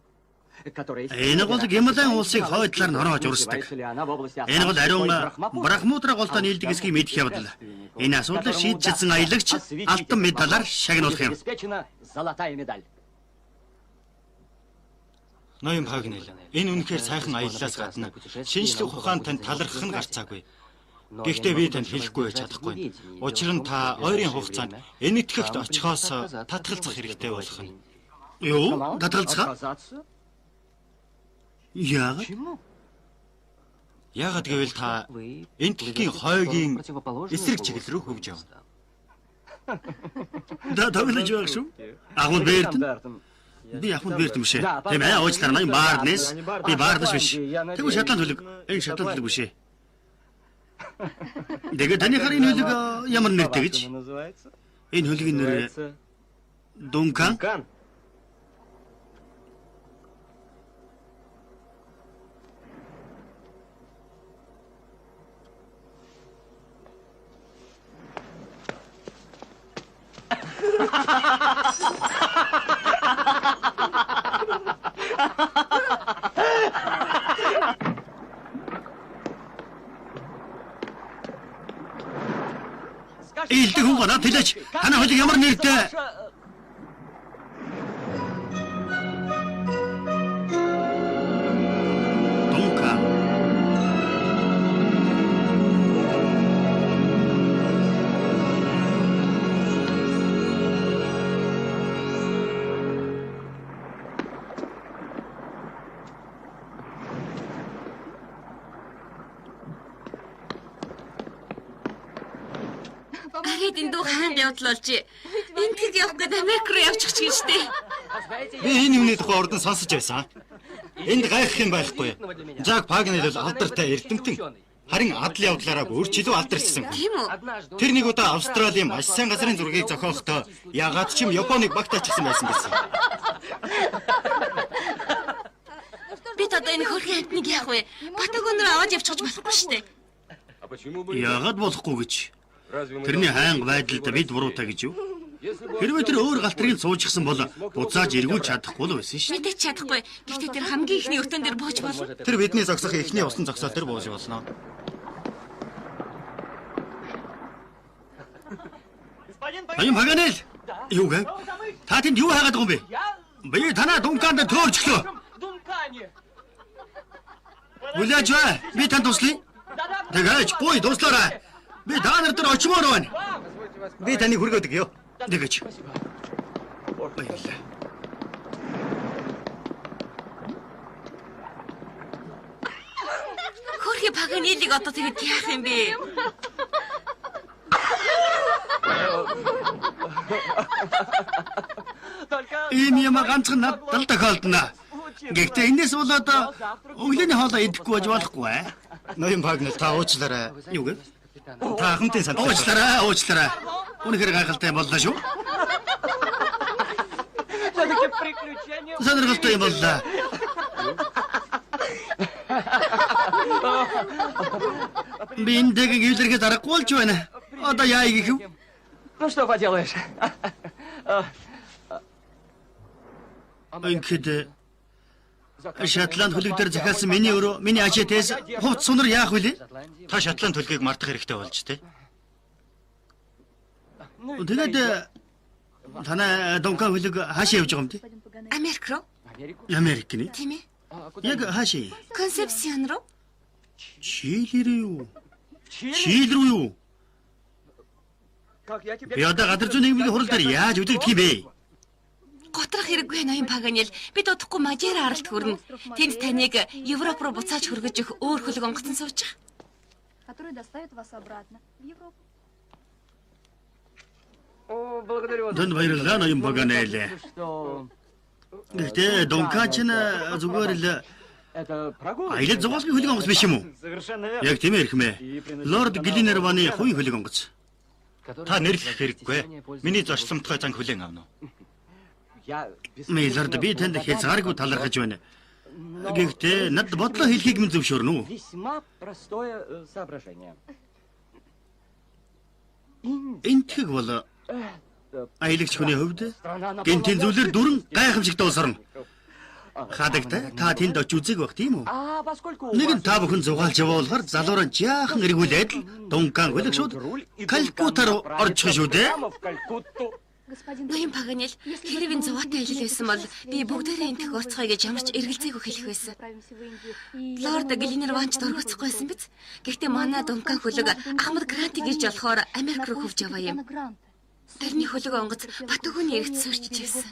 которая Энэ бол Гималайн улсыг хойд талаар нь хороож урсдаг. Энэ бол ариун Брахмутра голтой нийлдэг эсхийг мэдэх явдал. Энэ асуудлыг шийдчихсэн аялагч алтан медалаар шагнуулах юм. обеспечена золотая медаль. Ноён Пагнер, энэ үнэхээр сайхан аяллаас гадна шинжлэх ухаан танд талархах нь гарцаагүй. Гэхдээ би танд хэлэхгүй байж чадахгүй. Учир нь та ойрын хугацаанд энэ итгэхт очихоос татгалзах хэрэгтэй болох нь. Юу? Татгалцгаа? Отказаться? Яагаад? Почему? Яагаад гэвэл та Вы энтхийн хойгийн эсрэг чиглэл рүү хөвж явна. Да тоглож байгаа шүү. Агуул бэрдэн. Би ахмад бэрдэн биш ээ. Тийм ээ, уучлаарай ноён Баарнес. Би Баарнес биш. Тэгвэл Шотланд хөлөг. Энэ Шотланд хөлөг биш ээ. Тэгээд таны харын хөлөг ямар нэртэй гэж? Называется? Энэ хөлгийн нэр Называется Дункан. Кан. Илдэг хүн надад хэлээч. Танай хөлөг ямар нэртэй? Дункан. Аредин дүү хаанд явдлуулж. Энтхийг явах гээд Америк руу явчих гэж штэ. Би энэ юмны тухай урдан сонсож байсан. Энд гайхах юм байхгүй. Жак Пагнер бол алдартай эрдэмтэн. Харин адал явдлаараа бүр ч илүү алдарчсан. Тийм үү? Тэр нэг удаа Австралийн маш сайн газрын зургийг зохиохдоо ягаад ч юм Японыг багтаачихсан байсан гэсэн. Бид одоо энэ хөрхөн амтныг яах вэ? Батагон руу аваад явчихж болохгүй штэ. Яагаад болохгүй гэж? Тэрний хайнг байдалд бид буруутай гэж юу? Хэрвээ тэр өөр галтрыг суучихсан бол буцааж эргүүлж чадахгүй л байсан шүү. Мэдээч чадахгүй. Гэхдээ тэр хамгийн ихний өртөн дээр бууж болно. Тэр бидний зогсох эхний усан зогсоол төр бууж болно. Аян Паганел. Юу гэ? Та тэнд юу хаагаад байгаа юм бэ? Би танаа Дунканд төөрчлөө. Үлээж бай. Би танд туслая. Тэгэж гой туслаарай. Би та нар дээр очимоор байна. Би таныг хүргээд өгье. Дэгэж. Баярлалаа. Хөрхи Паганелийг одоо тэгээд яах юм бэ? Ийм юм ганцхан надад тохиолдно. Гэхдээ энэс болоод өглөөний хоолоо идэхгүй байж болохгүй. Ноён Паганел та уучлаарай. Юу гэ? Та хамтын санд. Уучлаарай. Үнэхээр гайхалтай боллоо шүү. Все-таки приключения... Сонирхолтой юм боллоо. Би энэ дэгийг илэрхийлж аргагүй болж байна. Одоо яа гэх вэ? Ну что поделаешь? Ингээд Шотланд хөлөг дээр захиалсан миний өрөө, миний ажитээс хувц сунар яах вэ? Та Шотланд төлгийг мартах хэрэгтэй болж тээ. Тэгээд танай Дункан хөлөг хаашаа явж байгаа юм те? Америк руу? Америк гинэ. Тийм ээ. Яг хаашаа? Концепсион руу? Чили рүү юу? Чили рүү юу? Как я тебе... Би одоо гадар зүүн нийгмийн хурал дээр яаж үдэгдэх юм бэ? Готрох хэрэггүй ноён Паганел. Бид удахгүй Мажера аралт хүрнэ. Тэнд таныг Европ руу буцааж хүргэж өгөх өөр хөлөг онгоцон суучих. Который доставит вас обратно в Европу. О, благодарю вас. Танд баярлалаа ноён Паганел. Что... Гэхдээ Дункан ч зүгээр л Это прогулка? аялал зугаалгын хөлөг онгоц биш юм уу? Совершенно верно. Яг тийм ээ хэрхмээ. Лорд Глинерваны хувийн хөлөг онгоц. Та нэрлэх хэрэггүй. Миний зочломтгой занг хүлээн авна уу? Я... Мэлэрд би танд хязгааргүй талархаж байна. Гэхдээ над бодлоо хэлхийг минь зөвшөөрнө үү? Весьма простое соображение. Энтгэг бол аялагч хүний хувьд гинтийн зүйлэр дүрэн гайхамшигтай улсарна. Хадагтай та тэнд очиж үзег байх тийм үү? А поскольку... Нэг нь та бүхэн зугаалж явуулахаар залуураа жаахан эргүүлээд л Дункан хөлөг шууд Калкутта руу орчих шүү дээ. Прямо в Калькутту. Ноён Паганел, хэрэг энэ зугаатай аялал байсан бол би бүгдээрээ энтэх орцгоё гэж ямар ч эргэлзээгүй хэлэх байсан. Лорд Глинерван ч дургуцахгүй байсан биз? Гэхдээ манай Дункан хөлөг Ахмад Грантыг ирж олохоор Америк руу хөвж яваа юм. Тэрний хөлөг онгоц Бат өгөөний эргэж суурчиж ирсэн.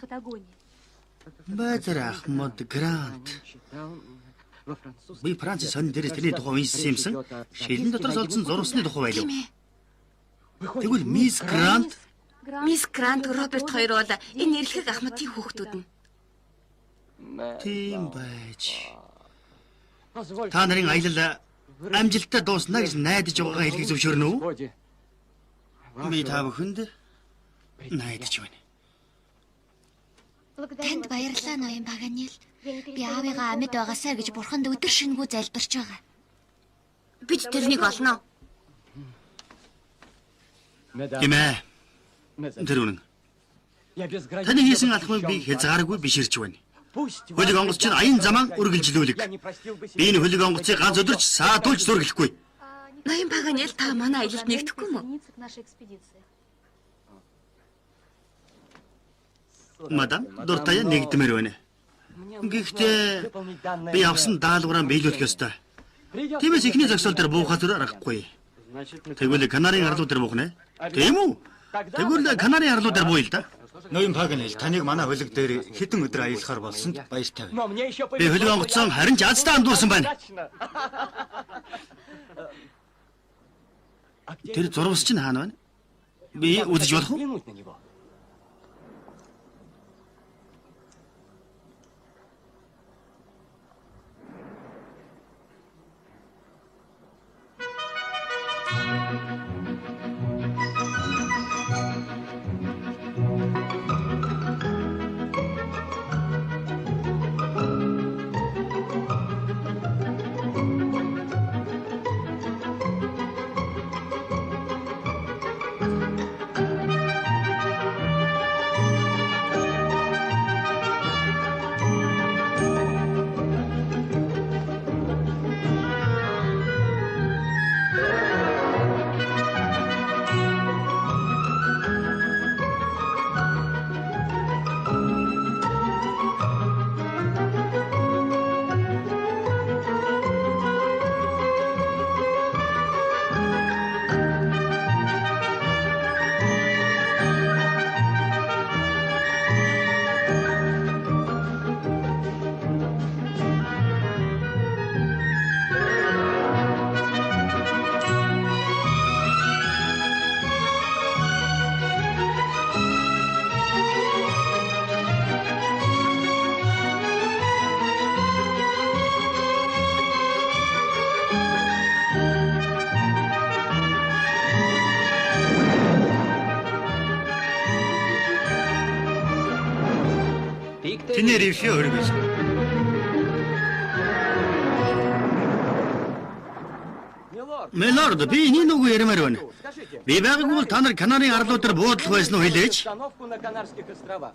Базар Ахмад Грант. Во французском... Би Францын сонин дээрээс тэрний тухай уншсан юмсан. Шилэн дотроос олдсон зурвасны тухай байлуу. Тийм ээ. Тэгвэл мисс Грант Мисс Грант, Роберт хоёр бол энэ эрхэг Ахмадын хүүхдүүд нь. тийм байж. Позвольте... Та нарын аялал амжилттай дуусна гэж найдаж байгаагаа хэлхийг зөвшөөрнө үү? Господи. Би та бүхэнд найдаж байна. Танд баярлалаа ноён Паганел. Би аавыгаа амьд байгаасаа гэж бурханд өдөр шингүү залбирч байгаа. Бид тэрнийг олно. Тийм ээ. Тэр үнэн. Таны хийсэн алхмыг би хязгааргүй биширч байна. Хөлөг онгоц чинь аян замаа үргэлжлүүлэг. Би энэ хөлөг онгоцыг ганц өдөрч саадуулж зургалахгүй. Ноён Паганел та манай аялалд нэгдэхгүй мө? К нашей экспедиции. Мадам, дуртая нэгдмээр байна. Гэхдээ би авсан даалгавраа биелүүлэх ёстой. Тиймээс ихний зогсоол дээр буухаа зүр аргагүй. Тэгвэл Канарын арлуу дээр буухнаа. Тийм үү? Тэгвэл Канарын арлуу дээр бууя л да. Ноён Паганел, таныг манай хөлөг дээр хэдэн өдөр аялахаар болсонд баяртай байна. Но мне еще Би хөлөг онгоцсон харин ч азтай андуурсан байна. Тэр зурвас чинь хаана байна? Би үзэж болох уу? взглянуть на него. Тенерифе өргөж. Мелорд, би энэ нүг ярмаар байна. Би байгаагүй бол та нар Канарын арлууд дээр буудлах байсан уу хэлээч? Установку на Канарских островах.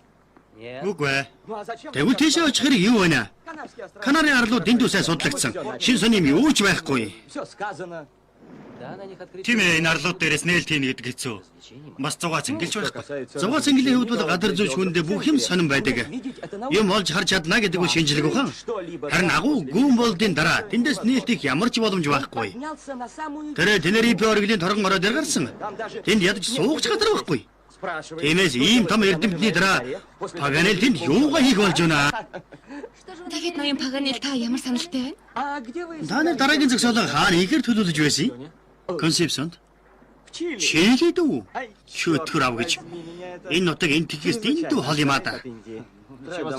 Нет. Үгүй. Ну а зачем? Тэгвэл тийшээ очих хэрэг юу байна? Канарские острова. Канарын арлууд дэнд үсээ судлагдсан. Шин сони юм юу ч байхгүй. Все сказано. Да, на них открыть. Тийм ээ, энэ арлууд дээрээс нээлт хийнэ гэдэг хэцүү. Бас зугаа цэнгэлж байхгүй. Зугаа цэнгэлийн хувьд бол гадар зүүч хүндээ бүх юм сонирн байдаг. Юм олж харж чадна гэдэг нь шинжлэх ухаан. Харин агуу гүн болдын дараа тэндээс нээлтийг ямар ч боломж байхгүй. Поднялся на самую... Тэр Тенерифе оргилийн торгон ороод иргэрсэн. Тэнд ядаж суугч гадар байхгүй. Спрашивает. Тиймээс ийм том эрдэмтний дараа Паганел тэнд юугаа хийх болж байна? Тэгээд ноён Паганел та ямар саналтай байна? А где вы... Та нар дараагийн зогсоолоо хаана ихээр төлөвлөж байсан юм? Концепцонд. В Чили. Чилид үү? Ай, Шүтгэр ав гэж. Энэ нутаг энэ тэгээс дэндүү хол юм аа да.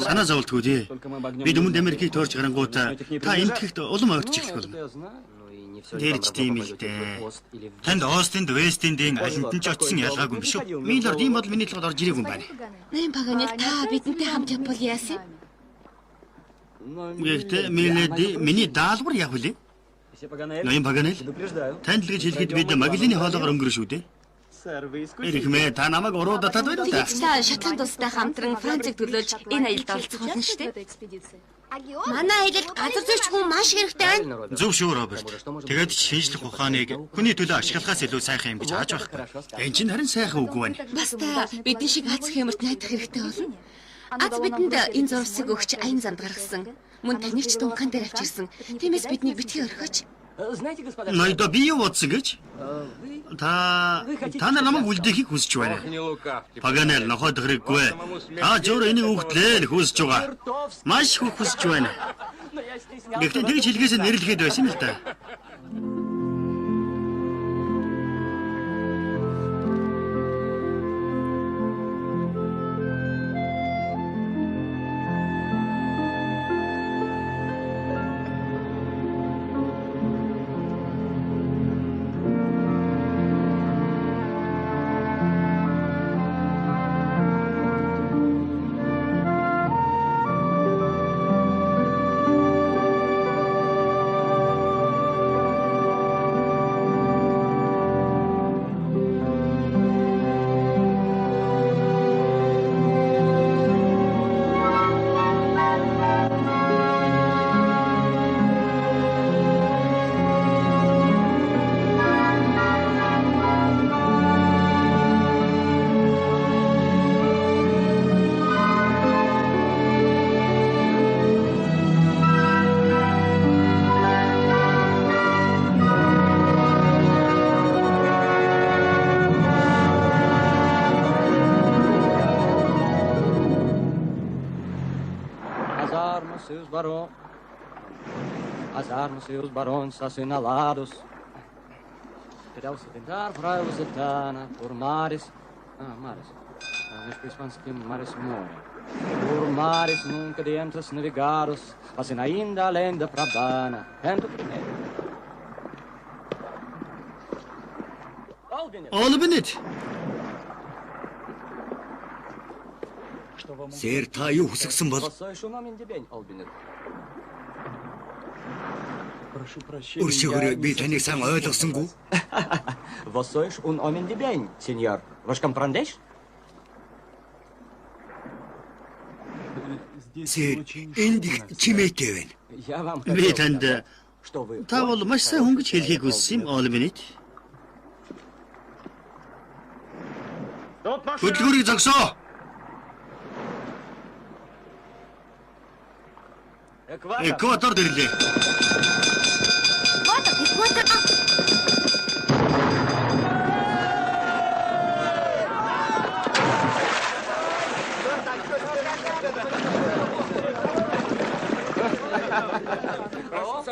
Санаа зовлтгүй дээ. Бид өмнөд Америкийг тоорч гарангуут та энэ тэгт улам ойртож эхлэх болно. Тэрч тийм л дээ. Танд Остинд, Вестиндийн алинт нь ч очсон ялгаагүй юм биш үү? Миллард ийм бол миний толгойд орж ирээгүй юм байна. Ноён Паганел та бидэнтэй хамт явбал яасан? Гэхдээ миний даалгавар яг үлээ. Ноён Паганел. Предупреждаю. Танд л гэж хэлэхэд бид Маглины хоолоогоор өнгөрөө шүү дээ. Сэр, вы Эрхмээ та намайг уруудатад байна уу та? Тэгж та Шотланд улстай хамтран Францыг төлөөж энэ аялалд оролцох болно шүү дээ. Манай аялалд газар зүйч хүн маш хэрэгтэй байна. Зөв шүү, Роберт. Тэгээд шинжлэх ухааныг хүний төлөө ашиглахаас илүү сайхан юм гэж хааж байхгүй. Энд чинь харин сайхан үгүй байна. Бас та бидний шиг аз хэмэрт найдах хэрэгтэй болно. Аз бидэнд энэ зурсыг өгч аян замд гаргасан. Мөн таныг ч тунхаан дээр авчирсан. Тиймээс биднийг битгий орхиж. знаете, господа... Ноёдо би юу бодсон гэж? Та нар намайг үлдээхийг хүсэж байна. Паганел нохойд хэрэггүй. Та зөөр энийг өгтлээ хүсэж байгаа. Маш их хүсэж байна. Но я стеснялся. Гэхдээ тэгж хэлгээс нэрлэхэд байсан л да. As armas e os barões assinalados. Terá-se tentar para Lusitana por mares. Mares. Mas que mares morem. Por mares nunca de entras navegados. Fazem ainda além da Prabana. Canto primeiro. Олбинет. Сэр та юу хүсгсэн бол Өршөөрөө би таныг сайн ойлгосонгүй. Vosois un homem de bem, senhor. Vos compreendes? Сэр энд их чимээтэй байна. Я вам Би танд что вы... та бол маш сайн хүн гэж хэлхийг хүссэн юм Олбинет. Хөдөлгөөрийг зогсоо. Экватор дэрлээ.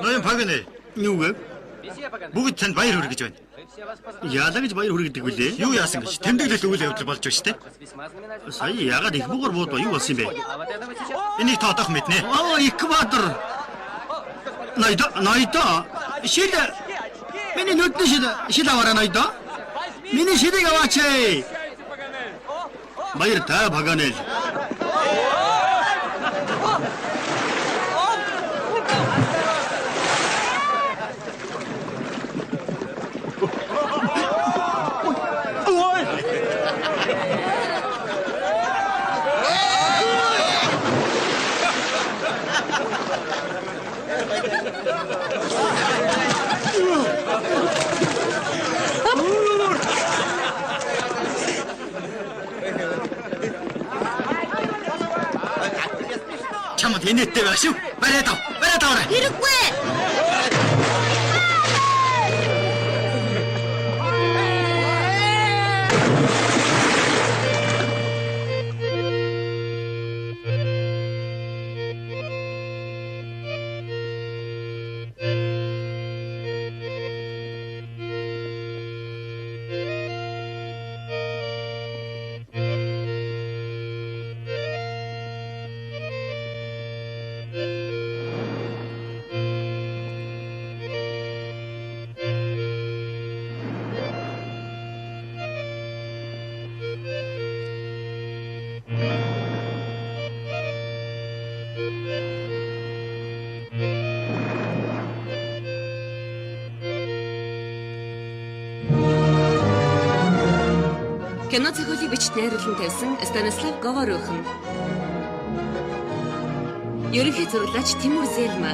Ноён Паганел, юу вэ? Бүгд танд баяр хүргэж байна. Яалаа гэж баяр хүргэдэг үлээ. Юу яасан гэж тэмдэглэл үйл явдал болж байна шүү дээ. Сая яагаад их бугаар буудаа юу болсон юм бэ? Энийг тоодох мэднэ. Экватор. Ноёдо. Шил. Миний нүдний шил аваарай ноёдо. Миний шилийг аваач. Баяр та Паганел. чамд инээдтэй байх шүү. Бариад аваарай. Хэрэггүй. Кино зохиолыг бичиж найруулан тавьсан Станислав Говорухин. Ерөнхий зурлаач Тимур Зельма.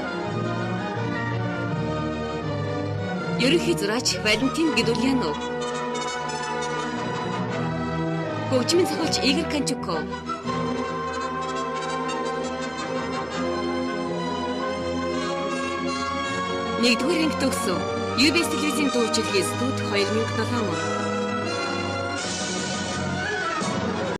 Ерөнхий зураач Валентин Гедульянов. Хөгжмийн зохиолч Игорь Кончуков. Нэгдүгээр анги төгсөв. UBS телевизийн дуучлалын студ 2007 он.